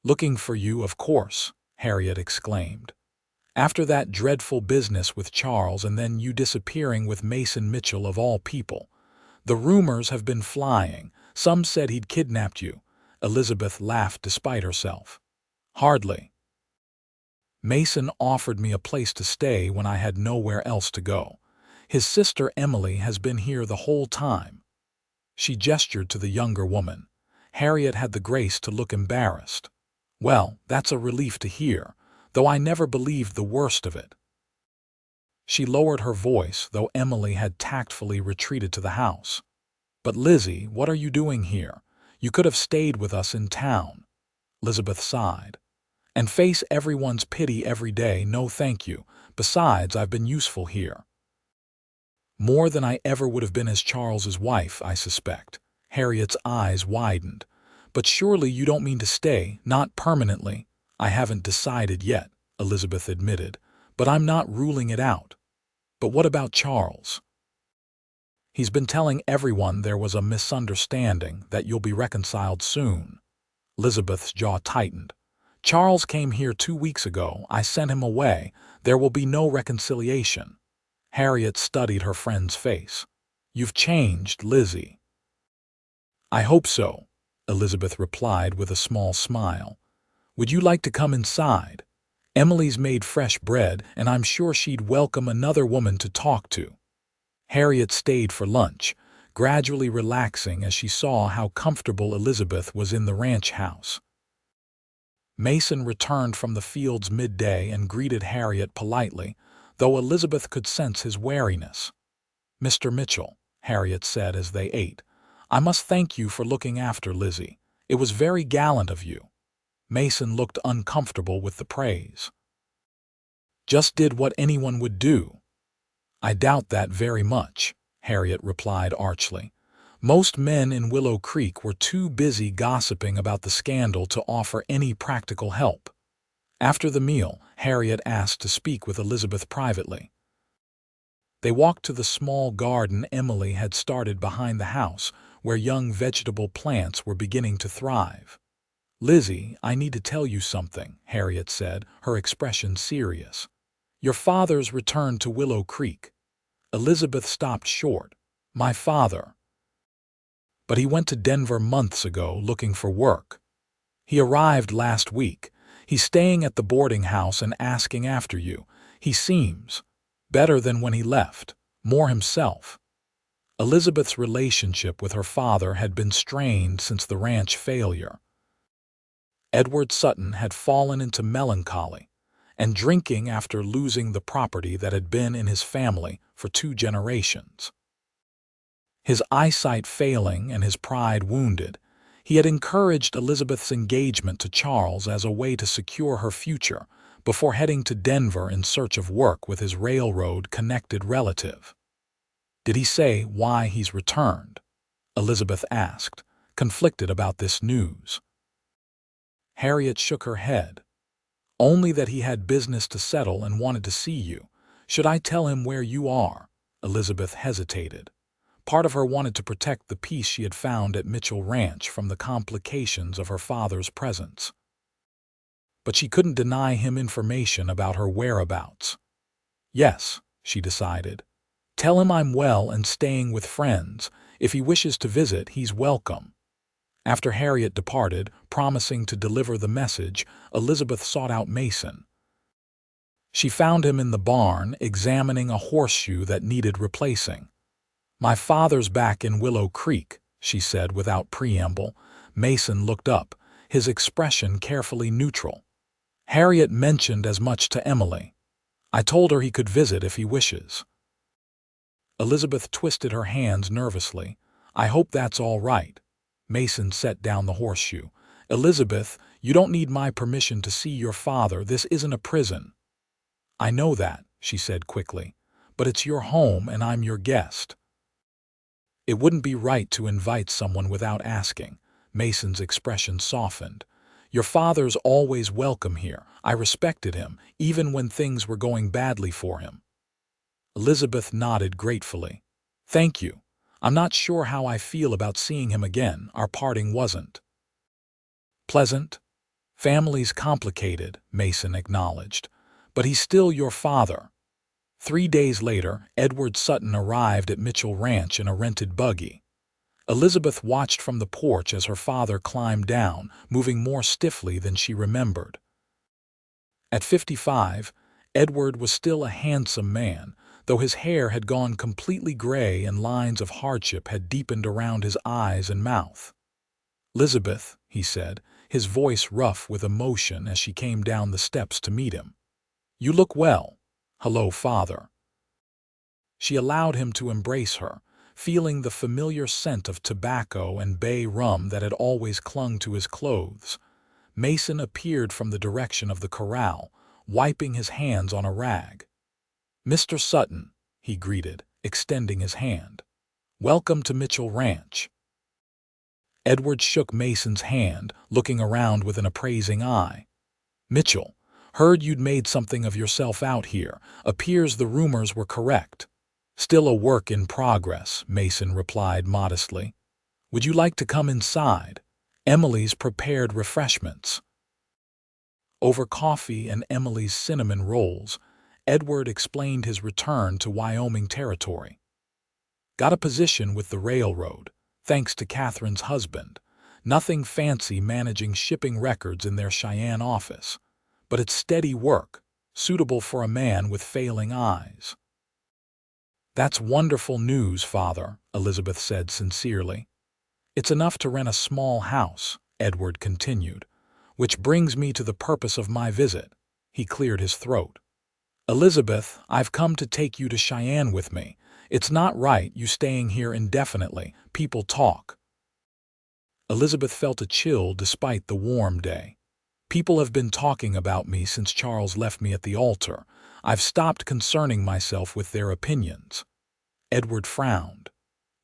"Looking for you, of course," Harriet exclaimed. "After that dreadful business with Charles and then you disappearing with Mason Mitchell of all people. The rumors have been flying. Some said he'd kidnapped you." Elizabeth laughed despite herself. "Hardly." Mason offered me a place to stay when I had nowhere else to go. His sister Emily has been here the whole time." She gestured to the younger woman. Harriet had the grace to look embarrassed. "Well, that's a relief to hear, though I never believed the worst of it." She lowered her voice, though Emily had tactfully retreated to the house. "But Lizzie, what are you doing here? You could have stayed with us in town." Elizabeth sighed. "And face everyone's pity every day, no thank you. Besides, I've been useful here." "More than I ever would have been as Charles's wife, I suspect." Harriet's eyes widened. "But surely you don't mean to stay, not permanently." "I haven't decided yet," Elizabeth admitted, "but I'm not ruling it out." "But what about Charles?" "He's been telling everyone there was a misunderstanding, that you'll be reconciled soon." Elizabeth's jaw tightened. "Charles came here 2 weeks ago. I sent him away. There will be no reconciliation." Harriet studied her friend's face. "You've changed, Lizzie." "I hope so," Elizabeth replied with a small smile. "Would you like to come inside? Emily's made fresh bread, and I'm sure she'd welcome another woman to talk to." Harriet stayed for lunch, gradually relaxing as she saw how comfortable Elizabeth was in the ranch house. Mason returned from the fields midday and greeted Harriet politely, though Elizabeth could sense his wariness. "Mr. Mitchell," Harriet said as they ate, "I must thank you for looking after Lizzie. It was very gallant of you." Mason looked uncomfortable with the praise. "Just did what anyone would do." "I doubt that very much," Harriet replied archly. "Most men in Willow Creek were too busy gossiping about the scandal to offer any practical help." After the meal, Harriet asked to speak with Elizabeth privately. They walked to the small garden Emily had started behind the house, where young vegetable plants were beginning to thrive. "Lizzie, I need to tell you something," Harriet said, her expression serious. "Your father's returned to Willow Creek." Elizabeth stopped short. "My father?" "But he went to Denver months ago looking for work. He arrived last week. He's staying at the boarding house and asking after you. He seems better than when he left, more himself." Elizabeth's relationship with her father had been strained since the ranch failure. Edward Sutton had fallen into melancholy and drinking after losing the property that had been in his family for 2 generations. His eyesight failing and his pride wounded, he had encouraged Elizabeth's engagement to Charles as a way to secure her future before heading to Denver in search of work with his railroad-connected relative. "Did he say why he's returned?" Elizabeth asked, conflicted about this news. Harriet shook her head. "Only that he had business to settle and wanted to see you. Should I tell him where you are?" Elizabeth hesitated. Part of her wanted to protect the peace she had found at Mitchell Ranch from the complications of her father's presence. But she couldn't deny him information about her whereabouts. "Yes," she decided. "Tell him I'm well and staying with friends. If he wishes to visit, he's welcome." After Harriet departed, promising to deliver the message, Elizabeth sought out Mason. She found him in the barn, examining a horseshoe that needed replacing. "My father's back in Willow Creek," she said without preamble. Mason looked up, his expression carefully neutral. "Harriet mentioned as much to Emily. I told her he could visit if he wishes." Elizabeth twisted her hands nervously. "I hope that's all right." Mason set down the horseshoe. "Elizabeth, you don't need my permission to see your father. This isn't a prison." "I know that," she said quickly, "but it's your home and I'm your guest." "It wouldn't be right to invite someone without asking." Mason's expression softened. "Your father's always welcome here. I respected him, even when things were going badly for him." Elizabeth nodded gratefully. "Thank you. I'm not sure how I feel about seeing him again. Our parting wasn't pleasant." "Family's complicated," Mason acknowledged. "But he's still your father." 3 days later, Edward Sutton arrived at Mitchell Ranch in a rented buggy. Elizabeth watched from the porch as her father climbed down, moving more stiffly than she remembered. At 55, Edward was still a handsome man, though his hair had gone completely gray and lines of hardship had deepened around his eyes and mouth. "Elizabeth," he said, his voice rough with emotion as she came down the steps to meet him. "You look well." "Hello, father." She allowed him to embrace her, feeling the familiar scent of tobacco and bay rum that had always clung to his clothes. Mason appeared from the direction of the corral, wiping his hands on a rag. "Mr. Sutton," he greeted, extending his hand. "Welcome to Mitchell Ranch." Edward shook Mason's hand, looking around with an appraising eye. "Mitchell, heard you'd made something of yourself out here. Appears the rumors were correct." "Still a work in progress," Mason replied modestly. "Would you like to come inside? Emily's prepared refreshments." Over coffee and Emily's cinnamon rolls, Edward explained his return to Wyoming territory. "Got a position with the railroad, thanks to Catherine's husband. Nothing fancy managing shipping records in their Cheyenne office, but it's steady work, suitable for a man with failing eyes." "That's wonderful news, father," Elizabeth said sincerely. "It's enough to rent a small house," Edward continued, "which brings me to the purpose of my visit." He cleared his throat. "Elizabeth, I've come to take you to Cheyenne with me. It's not right you staying here indefinitely. People talk." Elizabeth felt a chill despite the warm day. "People have been talking about me since Charles left me at the altar. I've stopped concerning myself with their opinions." Edward frowned.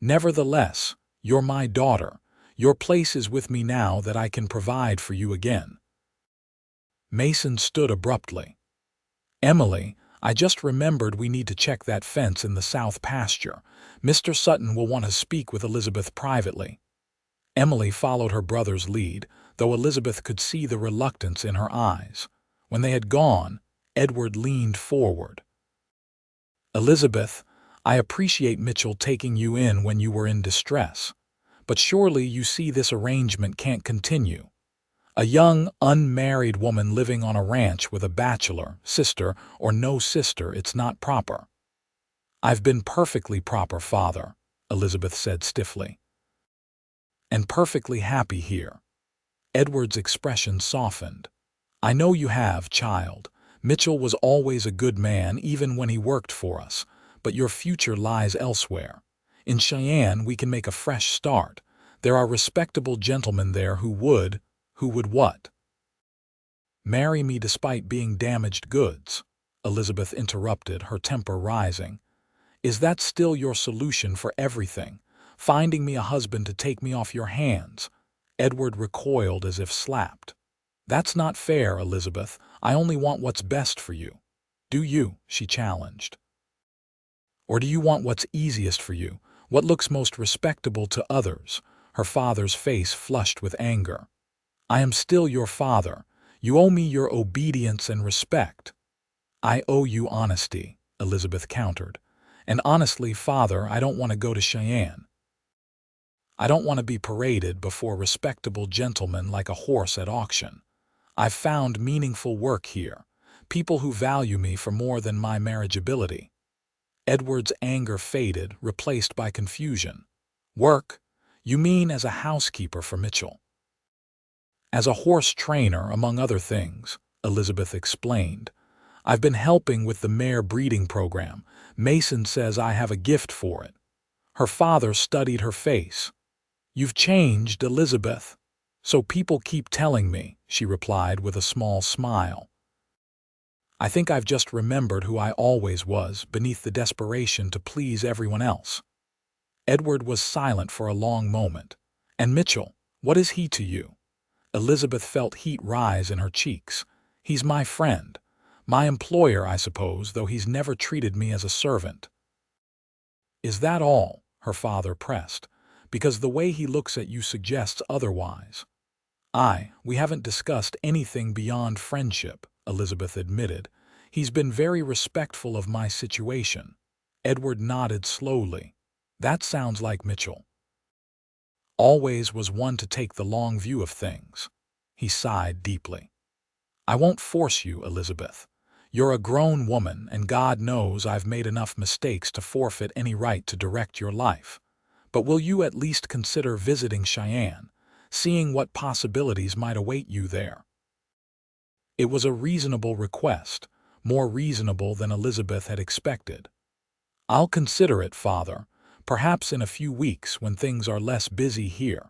"Nevertheless, you're my daughter. Your place is with me now that I can provide for you again." Mason stood abruptly. "Emily, I just remembered we need to check that fence in the south pasture. Mr. Sutton will want to speak with Elizabeth privately." Emily followed her brother's lead, though Elizabeth could see the reluctance in her eyes. When they had gone, Edward leaned forward. "Elizabeth, I appreciate Mitchell taking you in when you were in distress. But surely you see this arrangement can't continue. A young, unmarried woman living on a ranch with a bachelor, sister or no sister, it's not proper." "I've been perfectly proper, father," Elizabeth said stiffly. "And perfectly happy here." Edward's expression softened. "I know you have, child. Mitchell was always a good man even when he worked for us, but your future lies elsewhere. In Cheyenne we can make a fresh start. There are respectable gentlemen there who would what?" "Marry me despite being damaged goods," Elizabeth interrupted, her temper rising. "Is that still your solution for everything? Finding me a husband to take me off your hands?" Edward recoiled as if slapped. "That's not fair, Elizabeth. I only want what's best for you." "Do you?" she challenged. "Or do you want what's easiest for you, what looks most respectable to others?" Her father's face flushed with anger. "I am still your father. You owe me your obedience and respect." "I owe you honesty," Elizabeth countered. "And honestly, father, I don't want to go to Cheyenne. I don't want to be paraded before respectable gentlemen like a horse at auction. I've found meaningful work here, people who value me for more than my marriageability." Edward's anger faded, replaced by confusion. "Work? You mean as a housekeeper for Mitchell?" "As a horse trainer, among other things," Elizabeth explained. "I've been helping with the mare breeding program. Mason says I have a gift for it." Her father studied her face. "You've changed, Elizabeth." "So people keep telling me," she replied with a small smile. "I think I've just remembered who I always was, beneath the desperation to please everyone else." Edward was silent for a long moment. "And Mitchell, what is he to you?" Elizabeth felt heat rise in her cheeks. "He's my friend. My employer, I suppose, though he's never treated me as a servant." "Is that all?" her father pressed. "Because the way he looks at you suggests otherwise." We haven't discussed anything beyond friendship," Elizabeth admitted. "He's been very respectful of my situation." Edward nodded slowly. "That sounds like Mitchell. Always was one to take the long view of things." He sighed deeply. I won't force you, Elizabeth. You're a grown woman, and God knows I've made enough mistakes to forfeit any right to direct your life. But will you at least consider visiting Cheyenne, seeing what possibilities might await you there? It was a reasonable request, more reasonable than Elizabeth had expected. I'll consider it, Father, perhaps in a few weeks when things are less busy here.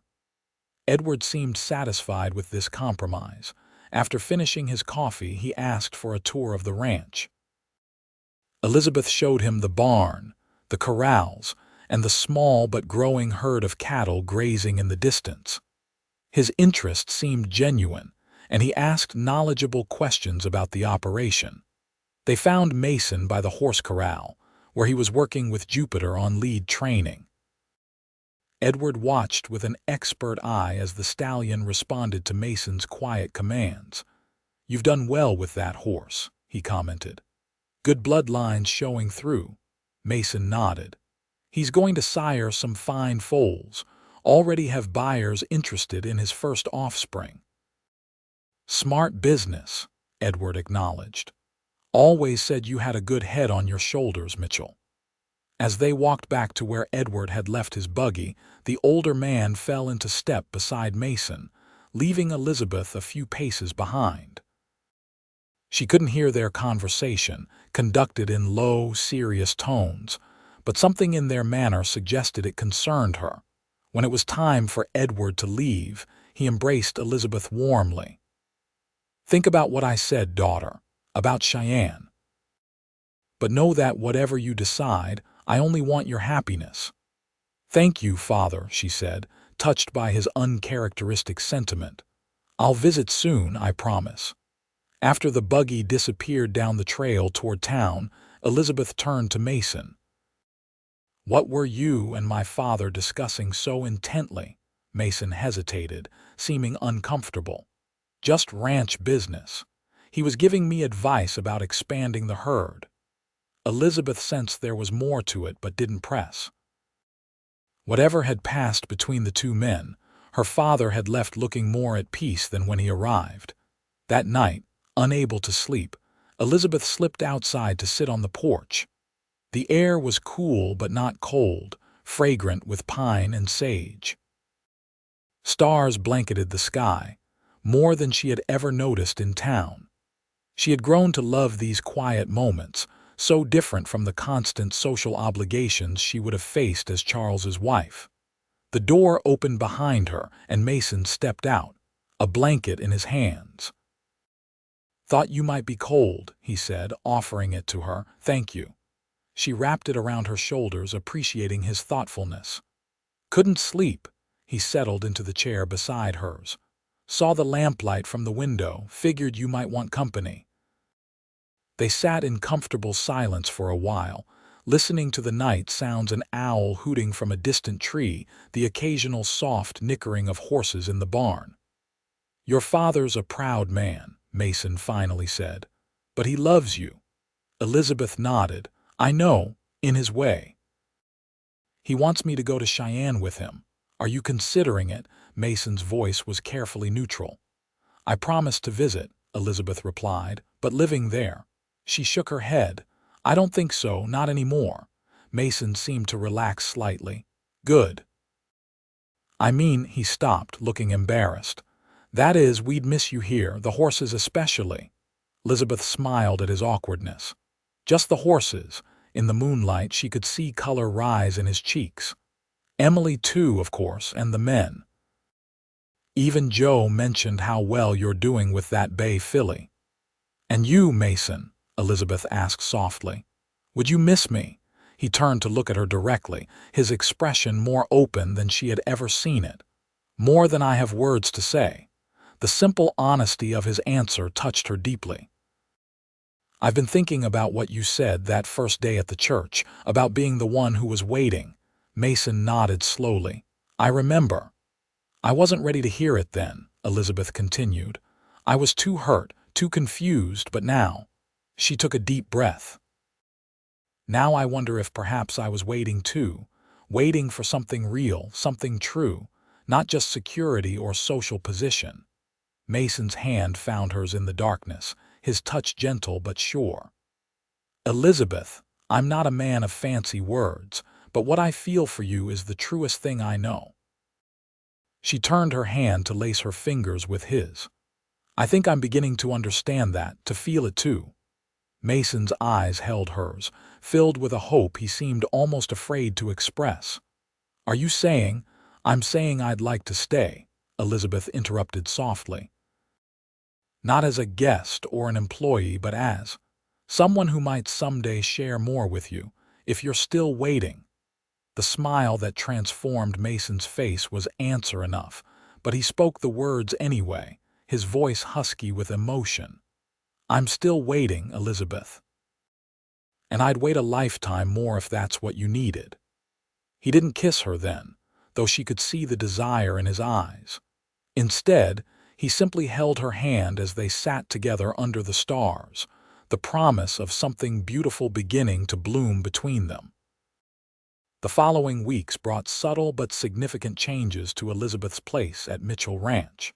Edward seemed satisfied with this compromise. After finishing his coffee, he asked for a tour of the ranch. Elizabeth showed him the barn, the corrals, and the small but growing herd of cattle grazing in the distance. His interest seemed genuine, and he asked knowledgeable questions about the operation. They found Mason by the horse corral, where he was working with Jupiter on lead training. Edward watched with an expert eye as the stallion responded to Mason's quiet commands. "You've done well with that horse," he commented. "Good bloodlines showing through." Mason nodded. "He's going to sire some fine foals, already have buyers interested in his first offspring." "Smart business," Edward acknowledged. "Always said you had a good head on your shoulders, Mitchell." As they walked back to where Edward had left his buggy, the older man fell into step beside Mason, leaving Elizabeth a few paces behind. She couldn't hear their conversation, conducted in low, serious tones, but something in their manner suggested it concerned her. When it was time for Edward to leave, he embraced Elizabeth warmly. "Think about what I said, daughter, about Cheyenne. But know that whatever you decide, I only want your happiness." "Thank you, Father," she said, touched by his uncharacteristic sentiment. "I'll visit soon, I promise." After the buggy disappeared down the trail toward town, Elizabeth turned to Mason. "What were you and my father discussing so intently?" Mason hesitated, seeming uncomfortable. "Just ranch business. He was giving me advice about expanding the herd." Elizabeth sensed there was more to it but didn't press. Whatever had passed between the two men, her father had left looking more at peace than when he arrived. That night, unable to sleep, Elizabeth slipped outside to sit on the porch. The air was cool but not cold, fragrant with pine and sage. Stars blanketed the sky, more than she had ever noticed in town. She had grown to love these quiet moments, so different from the constant social obligations she would have faced as Charles's wife. The door opened behind her, and Mason stepped out, a blanket in his hands. "Thought you might be cold," he said, offering it to her. "Thank you." She wrapped it around her shoulders, appreciating his thoughtfulness. "Couldn't sleep." He settled into the chair beside hers. "Saw the lamplight from the window, figured you might want company." They sat in comfortable silence for a while, listening to the night sounds, an owl hooting from a distant tree, the occasional soft nickering of horses in the barn. "Your father's a proud man," Mason finally said. "But he loves you." Elizabeth nodded. "I know, in his way." "He wants me to go to Cheyenne with him. Are you considering it?" Mason's voice was carefully neutral. "I promised to visit," Elizabeth replied, "but living there." She shook her head. "I don't think so, not anymore." Mason seemed to relax slightly. "Good." "I mean," he stopped, looking embarrassed. "That is, we'd miss you here, the horses especially." Elizabeth smiled at his awkwardness. "Just the horses." In the moonlight, she could see color rise in his cheeks. "Emily too, of course, and the men. Even Joe mentioned how well you're doing with that bay filly." "And you, Mason?" Elizabeth asked softly. "Would you miss me?" He turned to look at her directly, his expression more open than she had ever seen it. "More than I have words to say." The simple honesty of his answer touched her deeply. "I've been thinking about what you said that first day at the church, about being the one who was waiting." Mason nodded slowly. "I remember." "I wasn't ready to hear it then," Elizabeth continued. "I was too hurt, too confused, but now—" She took a deep breath. "Now I wonder if perhaps I was waiting too, waiting for something real, something true, not just security or social position." Mason's hand found hers in the darkness, his touch gentle but sure. "Elizabeth, I'm not a man of fancy words, but what I feel for you is the truest thing I know." She turned her hand to lace her fingers with his. "I think I'm beginning to understand that, to feel it too." Mason's eyes held hers, filled with a hope he seemed almost afraid to express. "Are you saying—" "I'm saying I'd like to stay," Elizabeth interrupted softly. "Not as a guest or an employee, but as someone who might someday share more with you, if you're still waiting." The smile that transformed Mason's face was answer enough, but he spoke the words anyway, his voice husky with emotion. "I'm still waiting, Elizabeth. And I'd wait a lifetime more if that's what you needed." He didn't kiss her then, though she could see the desire in his eyes. Instead, he simply held her hand as they sat together under the stars, the promise of something beautiful beginning to bloom between them. The following weeks brought subtle but significant changes to Elizabeth's place at Mitchell Ranch.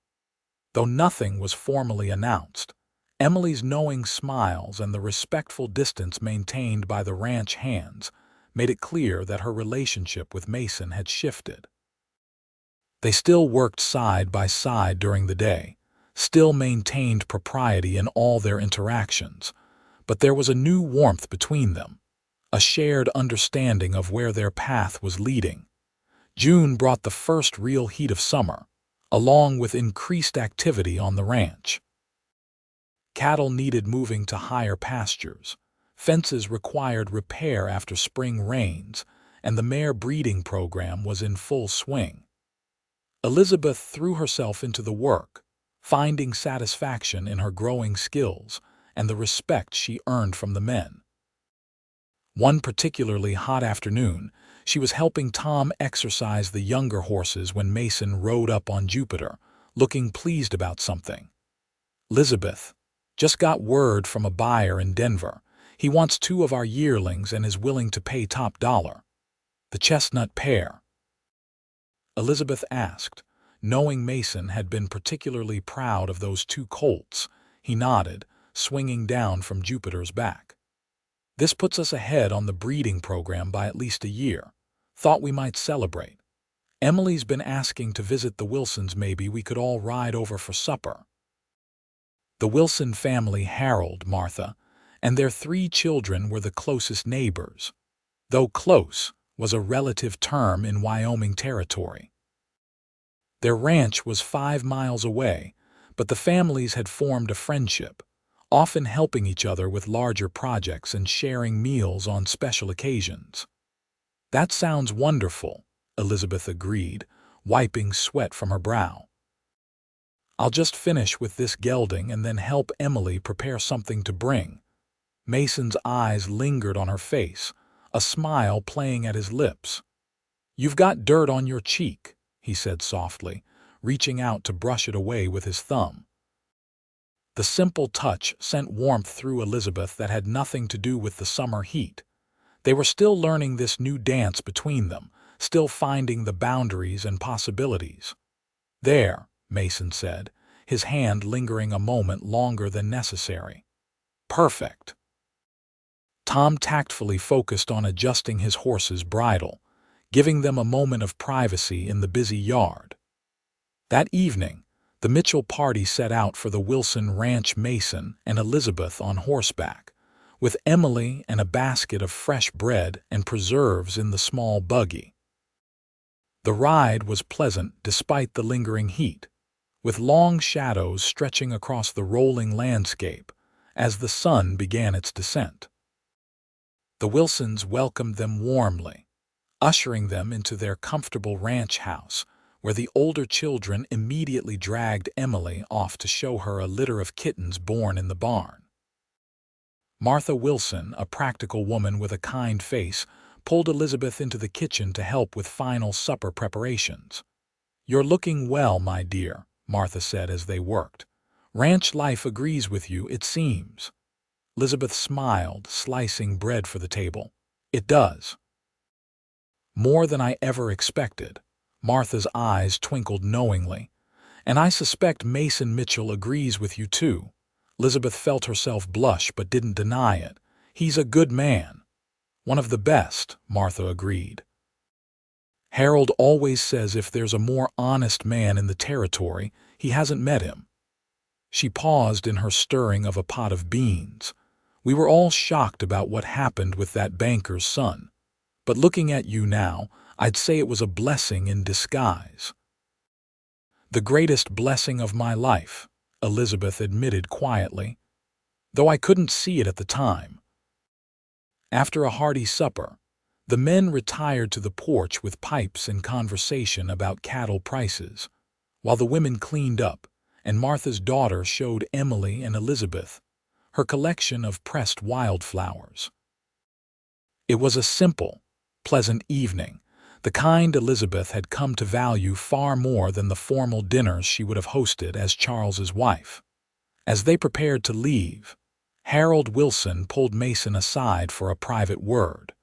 Though nothing was formally announced, Emily's knowing smiles and the respectful distance maintained by the ranch hands made it clear that her relationship with Mason had shifted. They still worked side by side during the day, still maintained propriety in all their interactions, but there was a new warmth between them, a shared understanding of where their path was leading. June brought the first real heat of summer, along with increased activity on the ranch. Cattle needed moving to higher pastures, fences required repair after spring rains, and the mare breeding program was in full swing. Elizabeth threw herself into the work, finding satisfaction in her growing skills and the respect she earned from the men. One particularly hot afternoon, she was helping Tom exercise the younger horses when Mason rode up on Jupiter, looking pleased about something. "Elizabeth, just got word from a buyer in Denver. He wants 2 of our yearlings and is willing to pay top dollar." "The chestnut pair?" Elizabeth asked, knowing Mason had been particularly proud of those 2 colts. He nodded, swinging down from Jupiter's back. "This puts us ahead on the breeding program by at least a year. Thought we might celebrate. Emily's been asking to visit the Wilsons. Maybe we could all ride over for supper." The Wilson family, Harold, Martha, and their 3 children were the closest neighbors, though close was a relative term in Wyoming territory. Their ranch was 5 miles away, but the families had formed a friendship, often helping each other with larger projects and sharing meals on special occasions. "That sounds wonderful," Elizabeth agreed, wiping sweat from her brow. "I'll just finish with this gelding and then help Emily prepare something to bring." Mason's eyes lingered on her face, a smile playing at his lips. "You've got dirt on your cheek," he said softly, reaching out to brush it away with his thumb. The simple touch sent warmth through Elizabeth that had nothing to do with the summer heat. They were still learning this new dance between them, still finding the boundaries and possibilities. "There," Mason said, his hand lingering a moment longer than necessary. "Perfect." Tom tactfully focused on adjusting his horse's bridle, giving them a moment of privacy in the busy yard. That evening, the Mitchell party set out for the Wilson Ranch. Mason and Elizabeth on horseback, with Emily and a basket of fresh bread and preserves in the small buggy. The ride was pleasant despite the lingering heat, with long shadows stretching across the rolling landscape as the sun began its descent. The Wilsons welcomed them warmly, ushering them into their comfortable ranch house, where the older children immediately dragged Emily off to show her a litter of kittens born in the barn. Martha Wilson, a practical woman with a kind face, pulled Elizabeth into the kitchen to help with final supper preparations. "You're looking well, my dear," Martha said as they worked. "Ranch life agrees with you, it seems." Elizabeth smiled, slicing bread for the table. "It does." "More than I ever expected." Martha's eyes twinkled knowingly, And I suspect Mason Mitchell agrees with you too. Elizabeth felt herself blush but didn't deny it. He's a good man. One of the best, Martha agreed. Harold always says if there's a more honest man in the territory, he hasn't met him. She paused in her stirring of a pot of beans. We were all shocked about what happened with that banker's son. But looking at you now, I'd say it was a blessing in disguise. The greatest blessing of my life, Elizabeth admitted quietly, though I couldn't see it at the time. After a hearty supper, the men retired to the porch with pipes and conversation about cattle prices, while the women cleaned up, and Martha's daughter showed Emily and Elizabeth her collection of pressed wildflowers. It was a simple, pleasant evening, the kind Elizabeth had come to value far more than the formal dinners she would have hosted as Charles's wife. As they prepared to leave, Harold Wilson pulled Mason aside for a private word.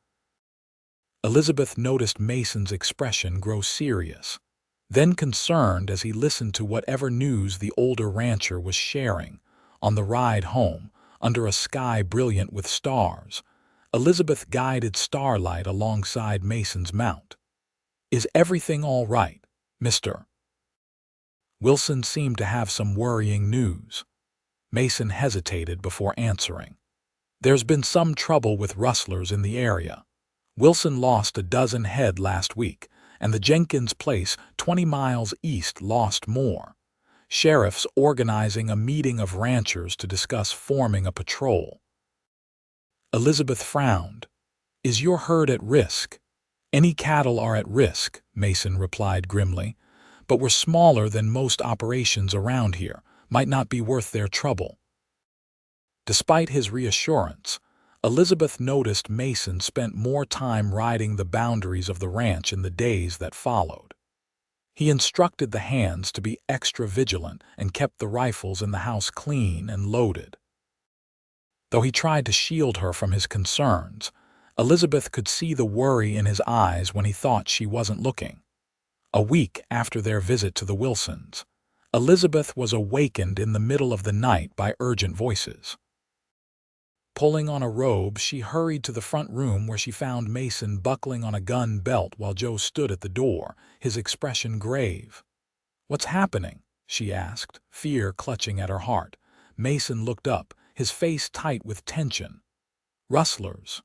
Elizabeth noticed Mason's expression grow serious, then concerned as he listened to whatever news the older rancher was sharing. On the ride home, under a sky brilliant with stars, Elizabeth guided Starlight alongside Mason's mount. "Is everything all right, Mr.?" Wilson seemed to have some worrying news. Mason hesitated before answering. "There's been some trouble with rustlers in the area. Wilson lost a dozen head last week, and the Jenkins place 20 miles east lost more. Sheriff's organizing a meeting of ranchers to discuss forming a patrol." Elizabeth frowned. "Is your herd at risk?" "Any cattle are at risk," Mason replied grimly, "but we're smaller than most operations around here. Might not be worth their trouble." Despite his reassurance, Elizabeth noticed Mason spent more time riding the boundaries of the ranch in the days that followed. He instructed the hands to be extra vigilant and kept the rifles in the house clean and loaded. Though he tried to shield her from his concerns, Elizabeth could see the worry in his eyes when he thought she wasn't looking. A week after their visit to the Wilsons, Elizabeth was awakened in the middle of the night by urgent voices. Pulling on a robe, she hurried to the front room where she found Mason buckling on a gun belt while Joe stood at the door, his expression grave. "What's happening?" she asked, fear clutching at her heart. Mason looked up, his face tight with tension. "Rustlers.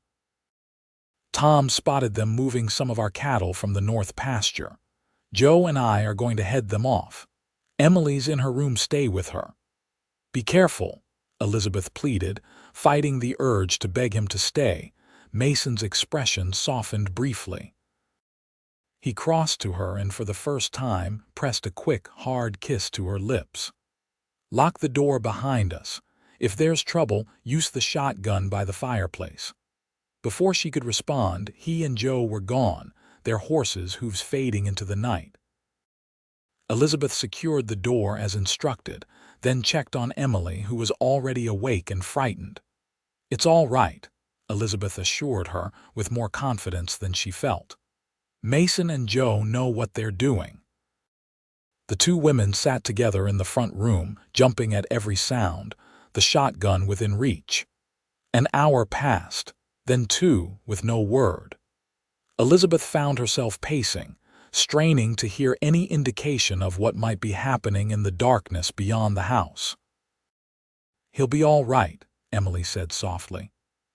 Tom spotted them moving some of our cattle from the north pasture. Joe and I are going to head them off. Emily's in her room. Stay with her." "Be careful," Elizabeth pleaded, fighting the urge to beg him to stay. Mason's expression softened briefly. He crossed to her and for the first time pressed a quick, hard kiss to her lips. "Lock the door behind us. If there's trouble, use the shotgun by the fireplace." Before she could respond, he and Joe were gone, their horses' hooves fading into the night. Elizabeth secured the door as instructed, then checked on Emily, who was already awake and frightened. "It's all right," Elizabeth assured her with more confidence than she felt. "Mason and Joe know what they're doing." The two women sat together in the front room, jumping at every sound, the shotgun within reach. An hour passed, then two, with no word. Elizabeth found herself pacing, straining to hear any indication of what might be happening in the darkness beyond the house. "He'll be all right," Emily said softly.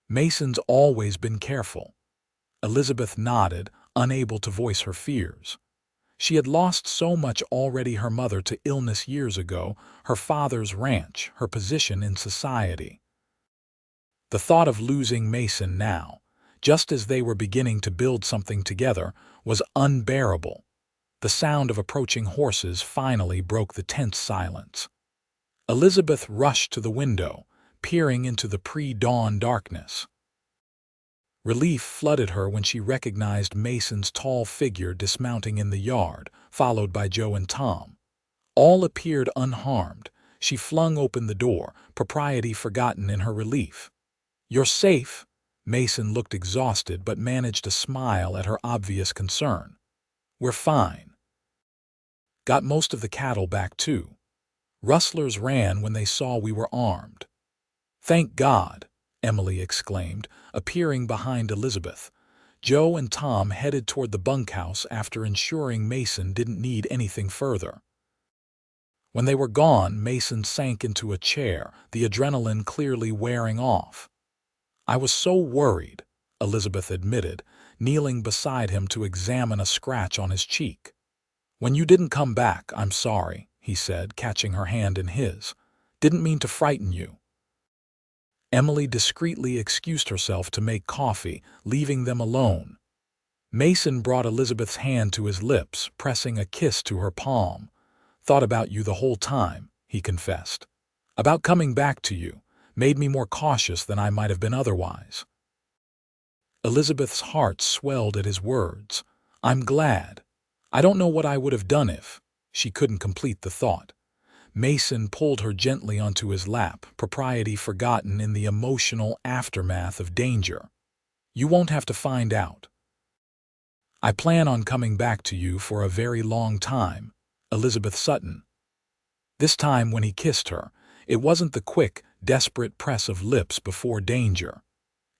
"Mason's always been careful." Elizabeth nodded, unable to voice her fears. She had lost so much already: her mother to illness years ago, her father's ranch, her position in society. The thought of losing Mason now, just as they were beginning to build something together, was unbearable. The sound of approaching horses finally broke the tense silence. Elizabeth rushed to the window, peering into the pre-dawn darkness. Relief flooded her when she recognized Mason's tall figure dismounting in the yard, followed by Joe and Tom. All appeared unharmed. She flung open the door, propriety forgotten in her relief. "You're safe." Mason looked exhausted but managed a smile at her obvious concern. "We're fine." Got most of the cattle back too. Rustlers ran when they saw we were armed. Thank God, Emily exclaimed, appearing behind Elizabeth. Joe and Tom headed toward the bunkhouse after ensuring Mason didn't need anything further. When they were gone, Mason sank into a chair, the adrenaline clearly wearing off. I was so worried, Elizabeth admitted, kneeling beside him to examine a scratch on his cheek. When you didn't come back, I'm sorry, he said, catching her hand in his. Didn't mean to frighten you. Emily discreetly excused herself to make coffee, leaving them alone. Mason brought Elizabeth's hand to his lips, pressing a kiss to her palm. Thought about you the whole time, he confessed. About coming back to you. Made me more cautious than I might have been otherwise. Elizabeth's heart swelled at his words. I'm glad. I don't know what I would have done if. She couldn't complete the thought. Mason pulled her gently onto his lap, propriety forgotten in the emotional aftermath of danger. You won't have to find out. I plan on coming back to you for a very long time, Elizabeth Sutton. This time when he kissed her, it wasn't the quick, desperate press of lips before danger.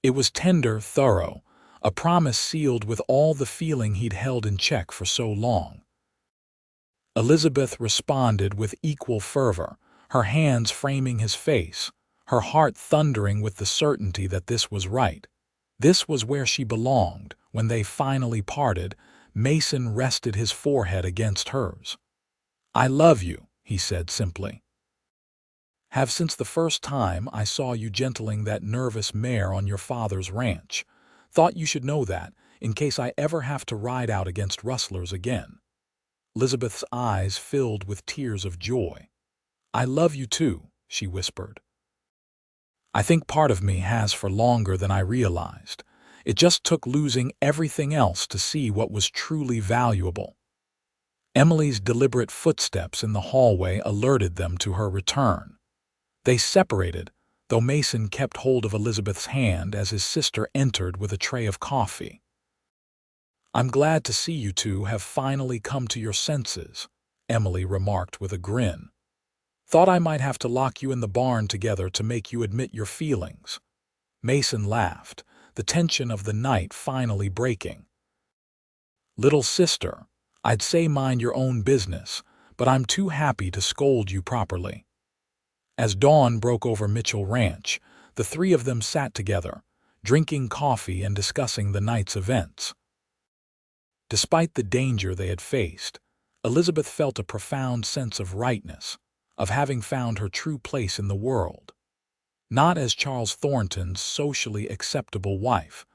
It was tender, thorough, a promise sealed with all the feeling he'd held in check for so long. Elizabeth responded with equal fervor, her hands framing his face, her heart thundering with the certainty that this was right. This was where she belonged. When they finally parted, Mason rested his forehead against hers. I love you, he said simply. Have since the first time I saw you gentling that nervous mare on your father's ranch. Thought you should know that, in case I ever have to ride out against rustlers again. Elizabeth's eyes filled with tears of joy. I love you too, she whispered. I think part of me has for longer than I realized. It just took losing everything else to see what was truly valuable. Emily's deliberate footsteps in the hallway alerted them to her return. They separated, though Mason kept hold of Elizabeth's hand as his sister entered with a tray of coffee. I'm glad to see you two have finally come to your senses, Emily remarked with a grin. Thought I might have to lock you in the barn together to make you admit your feelings. Mason laughed, the tension of the night finally breaking. Little sister, I'd say mind your own business, but I'm too happy to scold you properly. As dawn broke over Mitchell Ranch, the three of them sat together, drinking coffee and discussing the night's events. Despite the danger they had faced, Elizabeth felt a profound sense of rightness, of having found her true place in the world. Not as Charles Thornton's socially acceptable wife,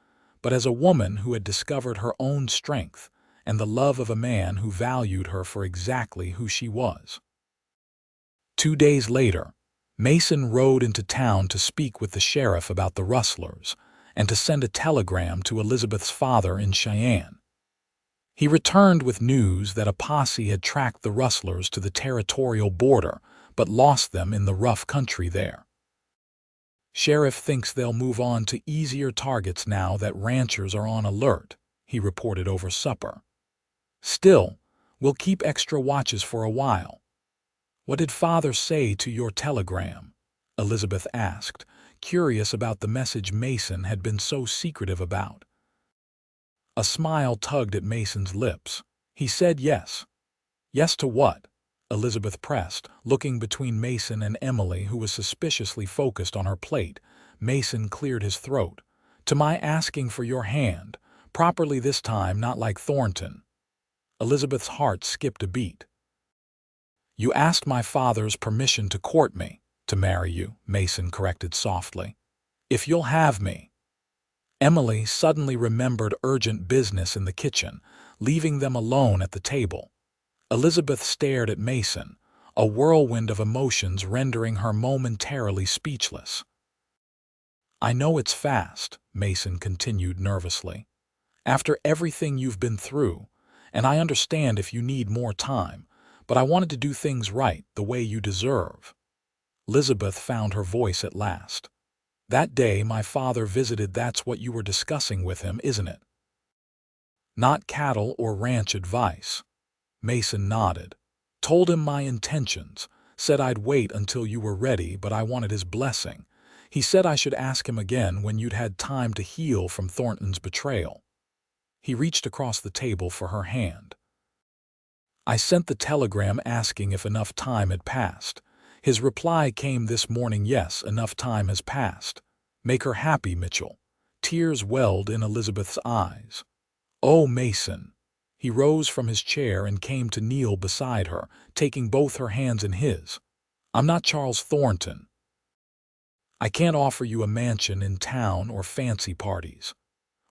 but as a woman who had discovered her own strength and the love of a man who valued her for exactly who she was. 2 days later, Mason rode into town to speak with the sheriff about the rustlers and to send a telegram to Elizabeth's father in Cheyenne. He returned with news that a posse had tracked the rustlers to the territorial border but lost them in the rough country there. Sheriff thinks they'll move on to easier targets now that ranchers are on alert, he reported over supper. Still, we'll keep extra watches for a while. What did Father say to your telegram? Elizabeth asked, curious about the message Mason had been so secretive about. A smile tugged at Mason's lips. He said yes. Yes to what? Elizabeth pressed, looking between Mason and Emily, who was suspiciously focused on her plate. Mason cleared his throat. To my asking for your hand, properly this time, not like Thornton. Elizabeth's heart skipped a beat. You asked my father's permission to court me, to marry you, Mason corrected softly. If you'll have me. Emily suddenly remembered urgent business in the kitchen, leaving them alone at the table. Elizabeth stared at Mason, a whirlwind of emotions rendering her momentarily speechless. I know it's fast, Mason continued nervously. After everything you've been through, and I understand if you need more time, but I wanted to do things right, the way you deserve. Elizabeth found her voice at last. That day my father visited, that's what you were discussing with him, isn't it? Not cattle or ranch advice. Mason nodded. Told him my intentions, said I'd wait until you were ready, but I wanted his blessing. He said I should ask him again when you'd had time to heal from Thornton's betrayal. He reached across the table for her hand. I sent the telegram asking if enough time had passed. His reply came this morning, yes, enough time has passed. Make her happy, Mitchell. Tears welled in Elizabeth's eyes. Oh, Mason. He rose from his chair and came to kneel beside her, taking both her hands in his. I'm not Charles Thornton. I can't offer you a mansion in town or fancy parties.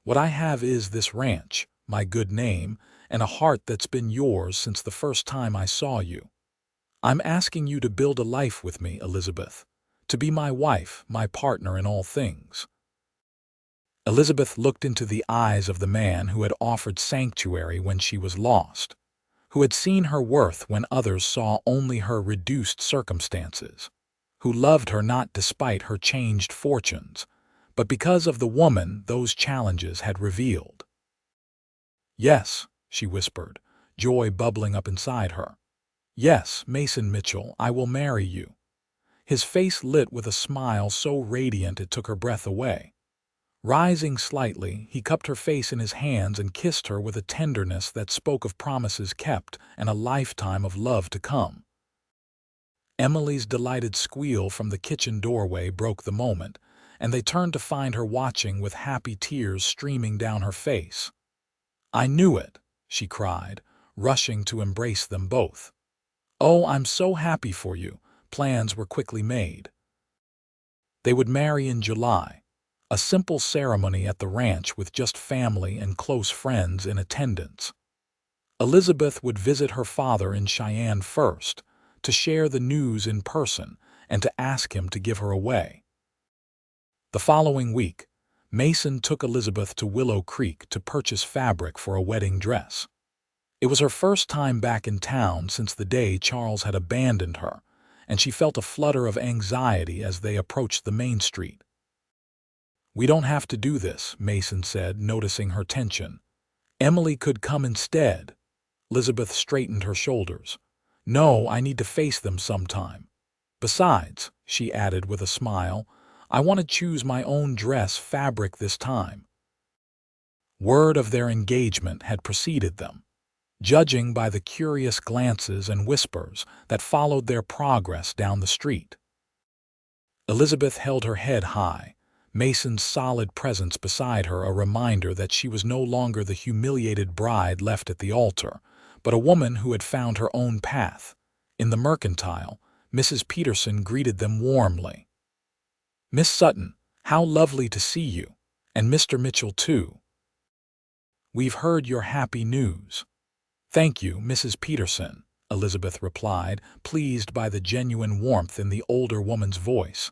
What I have is this ranch, my good name, and a heart that's been yours since the first time I saw you. I'm asking you to build a life with me, Elizabeth, to be my wife, my partner in all things. Elizabeth looked into the eyes of the man who had offered sanctuary when she was lost, who had seen her worth when others saw only her reduced circumstances, who loved her not despite her changed fortunes, but because of the woman those challenges had revealed. Yes, she whispered, joy bubbling up inside her. Yes, Mason Mitchell, I will marry you. His face lit with a smile so radiant it took her breath away. Rising slightly, he cupped her face in his hands and kissed her with a tenderness that spoke of promises kept and a lifetime of love to come. Emily's delighted squeal from the kitchen doorway broke the moment, and they turned to find her watching with happy tears streaming down her face. I knew it, she cried, rushing to embrace them both. Oh, I'm so happy for you. Plans were quickly made. They would marry in July, a simple ceremony at the ranch with just family and close friends in attendance. Elizabeth would visit her father in Cheyenne first, to share the news in person and to ask him to give her away. The following week, Mason took Elizabeth to Willow Creek to purchase fabric for a wedding dress. It was her first time back in town since the day Charles had abandoned her, and she felt a flutter of anxiety as they approached the main street. We don't have to do this, Mason said, noticing her tension. Emily could come instead. Elizabeth straightened her shoulders. No, I need to face them sometime. Besides, she added with a smile, I want to choose my own dress fabric this time. Word of their engagement had preceded them, judging by the curious glances and whispers that followed their progress down the street. Elizabeth held her head high, Mason's solid presence beside her a reminder that she was no longer the humiliated bride left at the altar, but a woman who had found her own path. In the mercantile, Mrs. Peterson greeted them warmly. Miss Sutton, how lovely to see you, and Mr. Mitchell too. We've heard your happy news. Thank you, Mrs. Peterson, Elizabeth replied, pleased by the genuine warmth in the older woman's voice.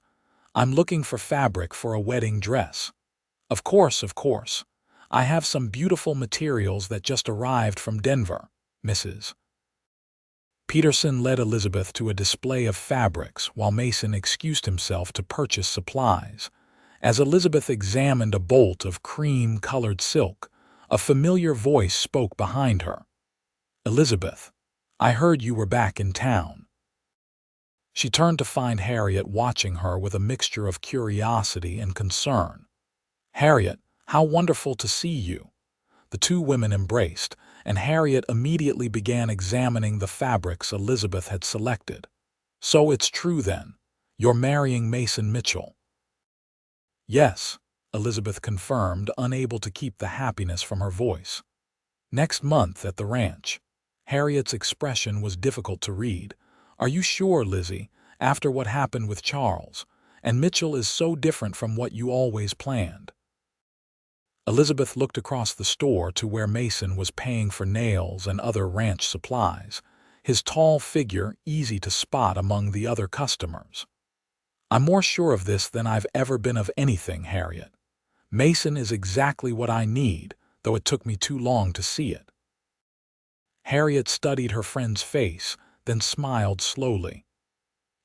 I'm looking for fabric for a wedding dress. Of course, of course. I have some beautiful materials that just arrived from Denver, Mrs. Peterson led Elizabeth to a display of fabrics while Mason excused himself to purchase supplies. As Elizabeth examined a bolt of cream-colored silk, a familiar voice spoke behind her. Elizabeth, I heard you were back in town. She turned to find Harriet watching her with a mixture of curiosity and concern. Harriet, how wonderful to see you. The two women embraced, and Harriet immediately began examining the fabrics Elizabeth had selected. So it's true then, you're marrying Mason Mitchell. Yes, Elizabeth confirmed, unable to keep the happiness from her voice. Next month at the ranch. Harriet's expression was difficult to read. Are you sure, Lizzie, after what happened with Charles? And Mitchell is so different from what you always planned. Elizabeth looked across the store to where Mason was paying for nails and other ranch supplies, his tall figure easy to spot among the other customers. I'm more sure of this than I've ever been of anything, Harriet. Mason is exactly what I need, though it took me too long to see it. Harriet studied her friend's face, then smiled slowly.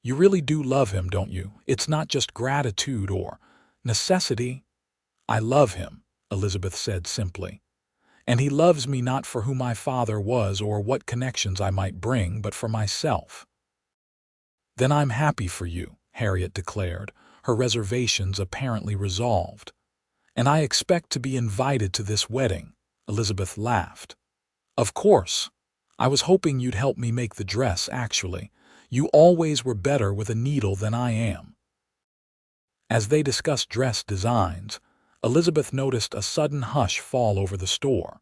You really do love him, don't you? It's not just gratitude or necessity. I love him, Elizabeth said simply. And he loves me not for who my father was or what connections I might bring, but for myself." "Then I'm happy for you," Harriet declared, her reservations apparently resolved. "And I expect to be invited to this wedding," Elizabeth laughed. "Of course. I was hoping you'd help me make the dress, actually. You always were better with a needle than I am." As they discussed dress designs, Elizabeth noticed a sudden hush fall over the store.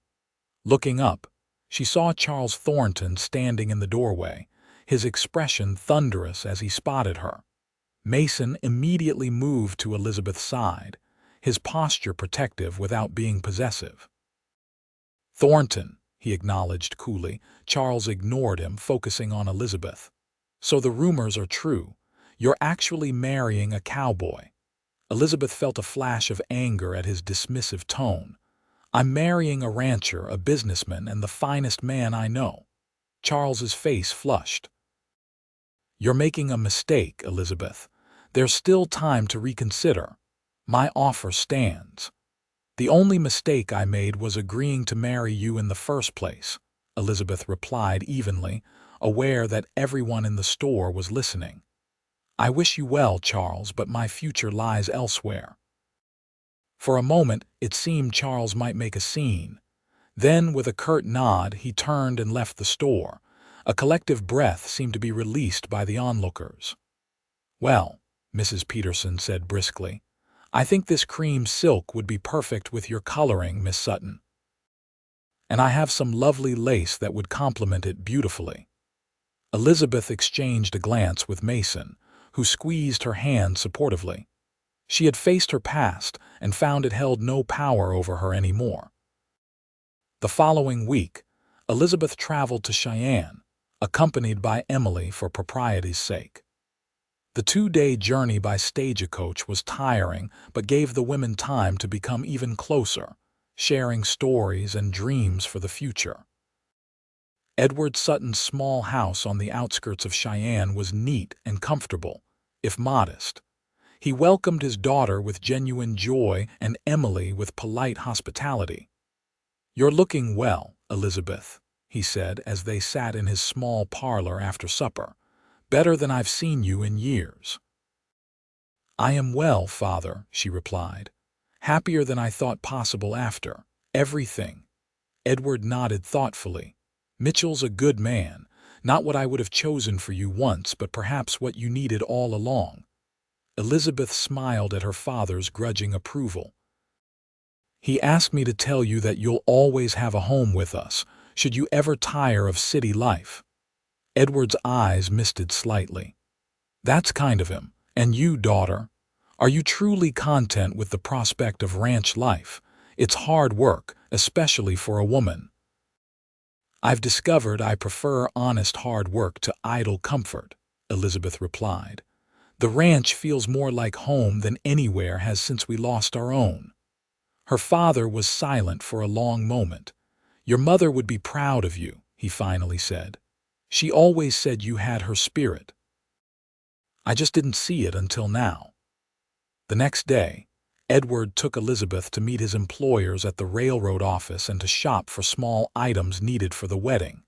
Looking up, she saw Charles Thornton standing in the doorway, his expression thunderous as he spotted her. Mason immediately moved to Elizabeth's side, his posture protective without being possessive. "Thornton," he acknowledged coolly. Charles ignored him, focusing on Elizabeth. "So the rumors are true. You're actually marrying a cowboy." Elizabeth felt a flash of anger at his dismissive tone. "I'm marrying a rancher, a businessman, and the finest man I know." Charles's face flushed. "You're making a mistake, Elizabeth. There's still time to reconsider. My offer stands." "The only mistake I made was agreeing to marry you in the first place," Elizabeth replied evenly, aware that everyone in the store was listening. "I wish you well, Charles, but my future lies elsewhere." For a moment, it seemed Charles might make a scene. Then, with a curt nod, he turned and left the store. A collective breath seemed to be released by the onlookers. "Well," Mrs. Peterson said briskly, "I think this cream silk would be perfect with your coloring, Miss Sutton. And I have some lovely lace that would complement it beautifully." Elizabeth exchanged a glance with Mason, who squeezed her hand supportively. She had faced her past and found it held no power over her anymore. The following week, Elizabeth traveled to Cheyenne, accompanied by Emily for propriety's sake. The 2-day journey by stagecoach was tiring, but gave the women time to become even closer, sharing stories and dreams for the future. Edward Sutton's small house on the outskirts of Cheyenne was neat and comfortable, if modest. He welcomed his daughter with genuine joy and Emily with polite hospitality. "You're looking well, Elizabeth," he said as they sat in his small parlor after supper. "Better than I've seen you in years." "I am well, Father," she replied. "Happier than I thought possible after everything." Edward nodded thoughtfully. "Mitchell's a good man, not what I would have chosen for you once, but perhaps what you needed all along." Elizabeth smiled at her father's grudging approval. "He asked me to tell you that you'll always have a home with us, should you ever tire of city life." Edward's eyes misted slightly. "That's kind of him. And you, daughter? Are you truly content with the prospect of ranch life? It's hard work, especially for a woman." "I've discovered I prefer honest hard work to idle comfort," Elizabeth replied. "The ranch feels more like home than anywhere has since we lost our own." Her father was silent for a long moment. "Your mother would be proud of you," he finally said. "She always said you had her spirit. I just didn't see it until now." The next day, Edward took Elizabeth to meet his employers at the railroad office and to shop for small items needed for the wedding.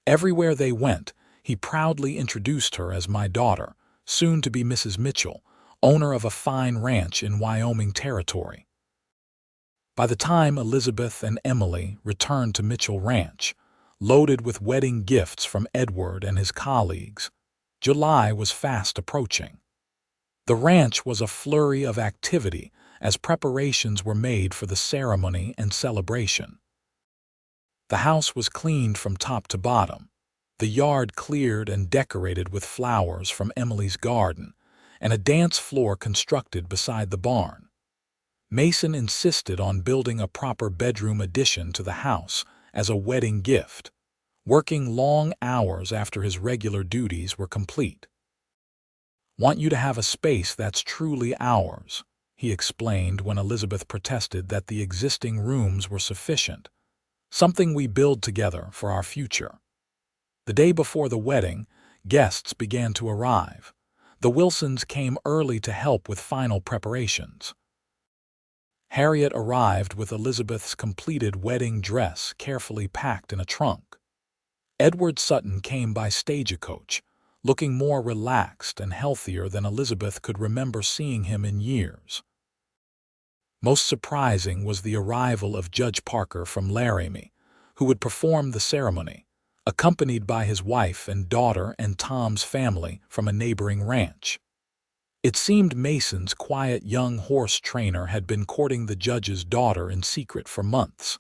Everywhere they went, he proudly introduced her as "my daughter," soon to be Mrs. Mitchell, owner of a fine ranch in Wyoming Territory. By the time Elizabeth and Emily returned to Mitchell Ranch, loaded with wedding gifts from Edward and his colleagues, July was fast approaching. The ranch was a flurry of activity as preparations were made for the ceremony and celebration. The house was cleaned from top to bottom, the yard cleared and decorated with flowers from Emily's garden, and a dance floor constructed beside the barn. Mason insisted on building a proper bedroom addition to the house as a wedding gift, working long hours after his regular duties were complete. "Want you to have a space that's truly ours," he explained when Elizabeth protested that the existing rooms were sufficient. "Something we build together for our future." The day before the wedding, guests began to arrive. The Wilsons came early to help with final preparations. Harriet arrived with Elizabeth's completed wedding dress carefully packed in a trunk. Edward Sutton came by stagecoach, looking more relaxed and healthier than Elizabeth could remember seeing him in years. Most surprising was the arrival of Judge Parker from Laramie, who would perform the ceremony, accompanied by his wife and daughter and Tom's family from a neighboring ranch. It seemed Mason's quiet young horse trainer had been courting the judge's daughter in secret for months.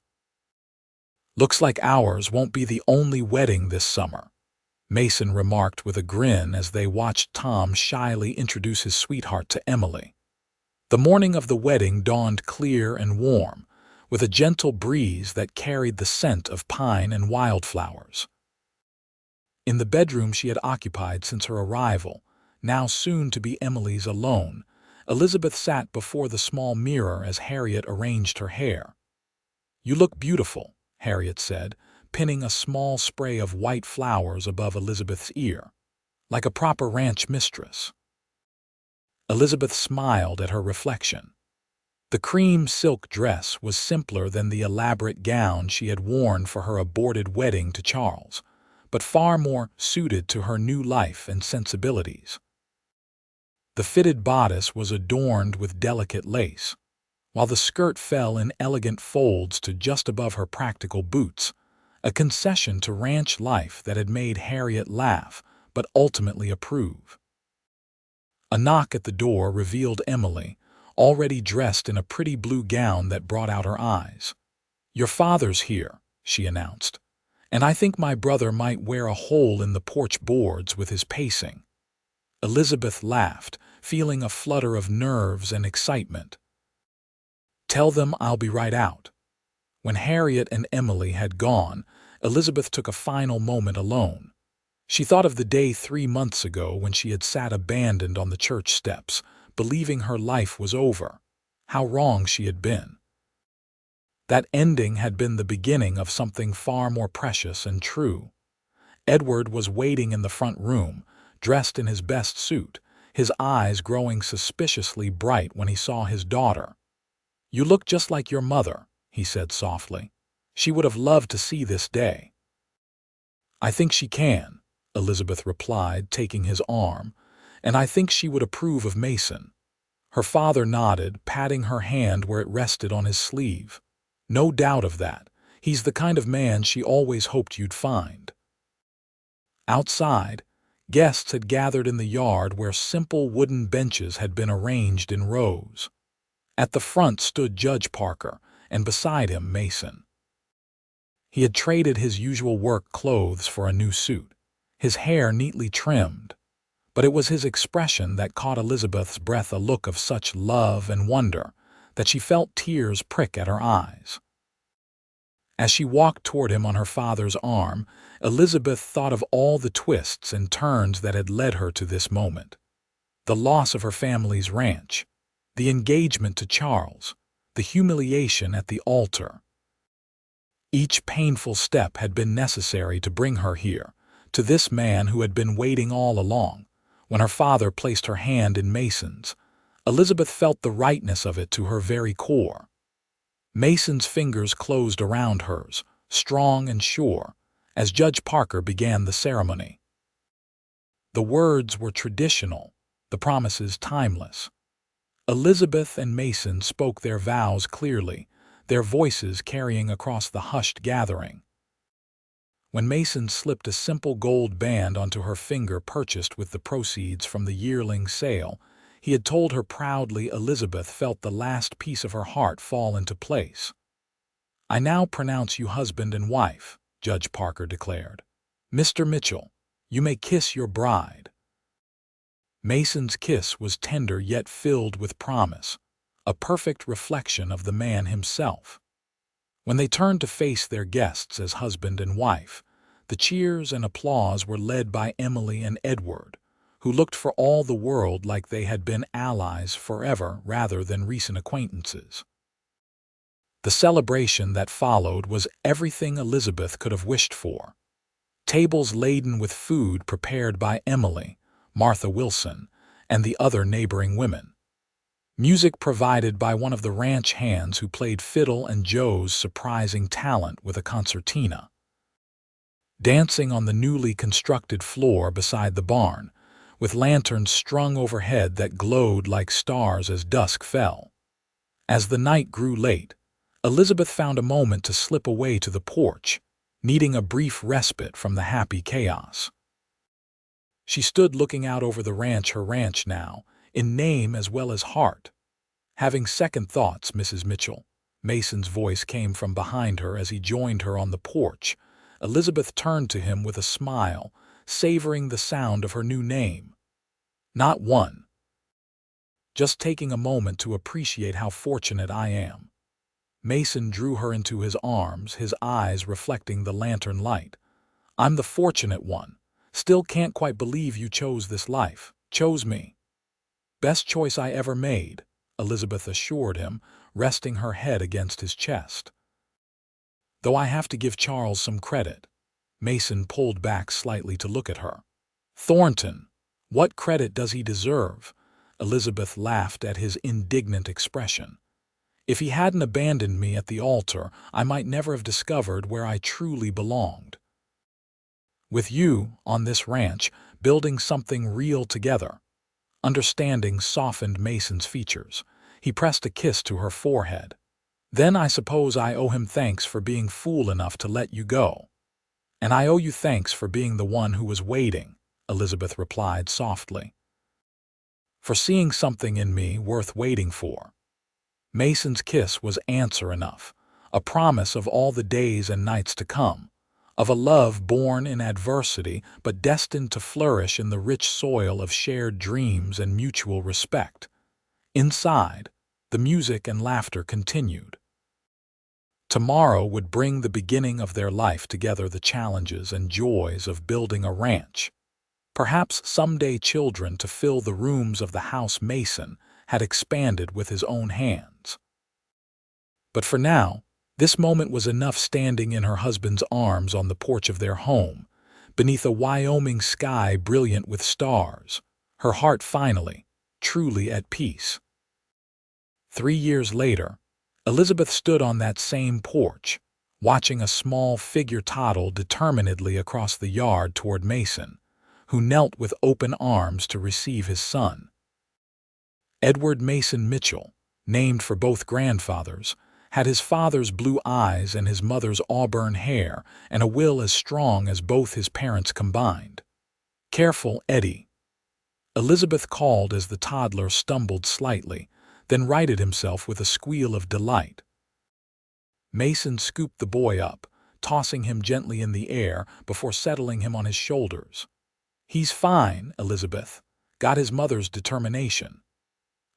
"Looks like ours won't be the only wedding this summer," Mason remarked with a grin as they watched Tom shyly introduce his sweetheart to Emily. The morning of the wedding dawned clear and warm, with a gentle breeze that carried the scent of pine and wildflowers. In the bedroom she had occupied since her arrival, now soon to be Emily's alone, Elizabeth sat before the small mirror as Harriet arranged her hair. "You look beautiful," Harriet said, pinning a small spray of white flowers above Elizabeth's ear, "like a proper ranch mistress." Elizabeth smiled at her reflection. The cream silk dress was simpler than the elaborate gown she had worn for her aborted wedding to Charles, but far more suited to her new life and sensibilities. The fitted bodice was adorned with delicate lace, while the skirt fell in elegant folds to just above her practical boots, a concession to ranch life that had made Harriet laugh but ultimately approve. A knock at the door revealed Emily, already dressed in a pretty blue gown that brought out her eyes. "Your father's here," she announced, "and I think my brother might wear a hole in the porch boards with his pacing." Elizabeth laughed, feeling a flutter of nerves and excitement. "Tell them I'll be right out." When Harriet and Emily had gone, Elizabeth took a final moment alone. She thought of the day 3 months ago when she had sat abandoned on the church steps, believing her life was over. How wrong she had been. That ending had been the beginning of something far more precious and true. Edward was waiting in the front room, dressed in his best suit, his eyes growing suspiciously bright when he saw his daughter. "You look just like your mother," he said softly. "She would have loved to see this day." "I think she can," Elizabeth replied, taking his arm, "and I think she would approve of Mason." Her father nodded, patting her hand where it rested on his sleeve. "No doubt of that. He's the kind of man she always hoped you'd find." Outside, guests had gathered in the yard where simple wooden benches had been arranged in rows. At the front stood Judge Parker, and beside him Mason. He had traded his usual work clothes for a new suit, his hair neatly trimmed, but it was his expression that caught Elizabeth's breath, a look of such love and wonder that she felt tears prick at her eyes. As she walked toward him on her father's arm, Elizabeth thought of all the twists and turns that had led her to this moment. The loss of her family's ranch, the engagement to Charles, the humiliation at the altar. Each painful step had been necessary to bring her here, to this man who had been waiting all along. When her father placed her hand in Mason's, Elizabeth felt the rightness of it to her very core. Mason's fingers closed around hers, strong and sure, as Judge Parker began the ceremony. The words were traditional, the promises timeless. Elizabeth and Mason spoke their vows clearly, their voices carrying across the hushed gathering. When Mason slipped a simple gold band onto her finger purchased with the proceeds from the yearling sale, he had told her proudly, Elizabeth felt the last piece of her heart fall into place. "I now pronounce you husband and wife," Judge Parker declared. "Mr. Mitchell, you may kiss your bride." Mason's kiss was tender yet filled with promise, a perfect reflection of the man himself. When they turned to face their guests as husband and wife, the cheers and applause were led by Emily and Edward, who looked for all the world like they had been allies forever rather than recent acquaintances. The celebration that followed was everything Elizabeth could have wished for. Tables laden with food prepared by Emily, Martha Wilson, and the other neighboring women. Music provided by one of the ranch hands who played fiddle and Joe's surprising talent with a concertina. Dancing on the newly constructed floor beside the barn, with lanterns strung overhead that glowed like stars as dusk fell. As the night grew late, Elizabeth found a moment to slip away to the porch, needing a brief respite from the happy chaos. She stood looking out over her ranch now, in name as well as heart. Having second thoughts, Mrs. Mitchell. Mason's voice came from behind her as he joined her on the porch. Elizabeth turned to him with a smile, savoring the sound of her new name. Not one. Just taking a moment to appreciate how fortunate I am. Mason drew her into his arms, his eyes reflecting the lantern light. I'm the fortunate one. Still can't quite believe you chose this life. Chose me. Best choice I ever made, Elizabeth assured him, resting her head against his chest. Though I have to give Charles some credit. Mason pulled back slightly to look at her. Thornton, what credit does he deserve? Elizabeth laughed at his indignant expression. If he hadn't abandoned me at the altar, I might never have discovered where I truly belonged. With you, on this ranch, building something real together. Understanding softened Mason's features. He pressed a kiss to her forehead. Then I suppose I owe him thanks for being fool enough to let you go. And I owe you thanks for being the one who was waiting, Elizabeth replied softly. For seeing something in me worth waiting for. Mason's kiss was answer enough, a promise of all the days and nights to come, of a love born in adversity but destined to flourish in the rich soil of shared dreams and mutual respect. Inside, the music and laughter continued. Tomorrow would bring the beginning of their life together, the challenges and joys of building a ranch. Perhaps someday children to fill the rooms of the house Mason had expanded with his own hands. But for now, this moment was enough, standing in her husband's arms on the porch of their home, beneath a Wyoming sky brilliant with stars, her heart finally, truly at peace. 3 years later, Elizabeth stood on that same porch, watching a small figure toddle determinedly across the yard toward Mason, who knelt with open arms to receive his son. Edward Mason Mitchell, named for both grandfathers, had his father's blue eyes and his mother's auburn hair and a will as strong as both his parents combined. Careful, Eddie. Elizabeth called as the toddler stumbled slightly, then righted himself with a squeal of delight. Mason scooped the boy up, tossing him gently in the air before settling him on his shoulders. He's fine, Elizabeth. Got his mother's determination.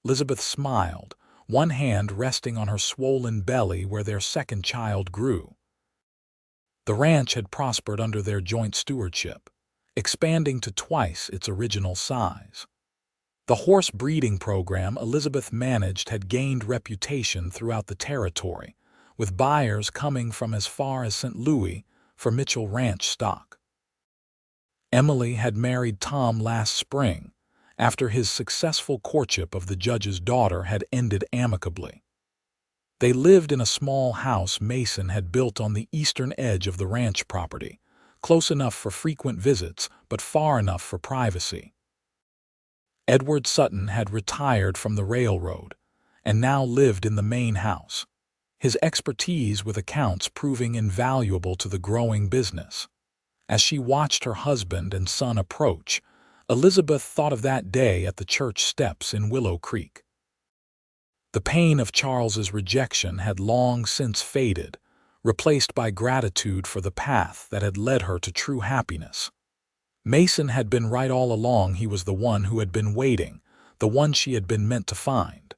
Elizabeth smiled, one hand resting on her swollen belly where their second child grew. The ranch had prospered under their joint stewardship, expanding to twice its original size. The horse breeding program Elizabeth managed had gained reputation throughout the territory, with buyers coming from as far as St. Louis for Mitchell Ranch stock. Emily had married Tom last spring, after his successful courtship of the judge's daughter had ended amicably. They lived in a small house Mason had built on the eastern edge of the ranch property, close enough for frequent visits but far enough for privacy. Edward Sutton had retired from the railroad and now lived in the main house, his expertise with accounts proving invaluable to the growing business. As she watched her husband and son approach, Elizabeth thought of that day at the church steps in Willow Creek. The pain of Charles's rejection had long since faded, replaced by gratitude for the path that had led her to true happiness. Mason had been right all along. He was the one who had been waiting, the one she had been meant to find.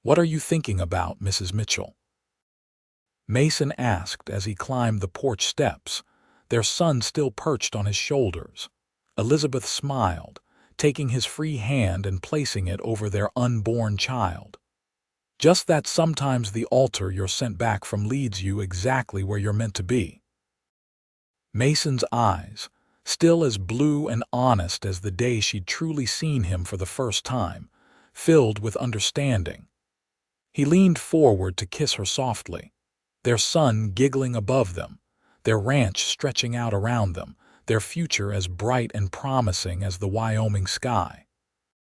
"What are you thinking about, Mrs. Mitchell?" Mason asked as he climbed the porch steps, their son still perched on his shoulders. Elizabeth smiled, taking his free hand and placing it over their unborn child. "Just that sometimes the altar you're sent back from leads you exactly where you're meant to be." Mason's eyes, still as blue and honest as the day she'd truly seen him for the first time, filled with understanding. He leaned forward to kiss her softly, their son giggling above them, their ranch stretching out around them, their future as bright and promising as the Wyoming sky.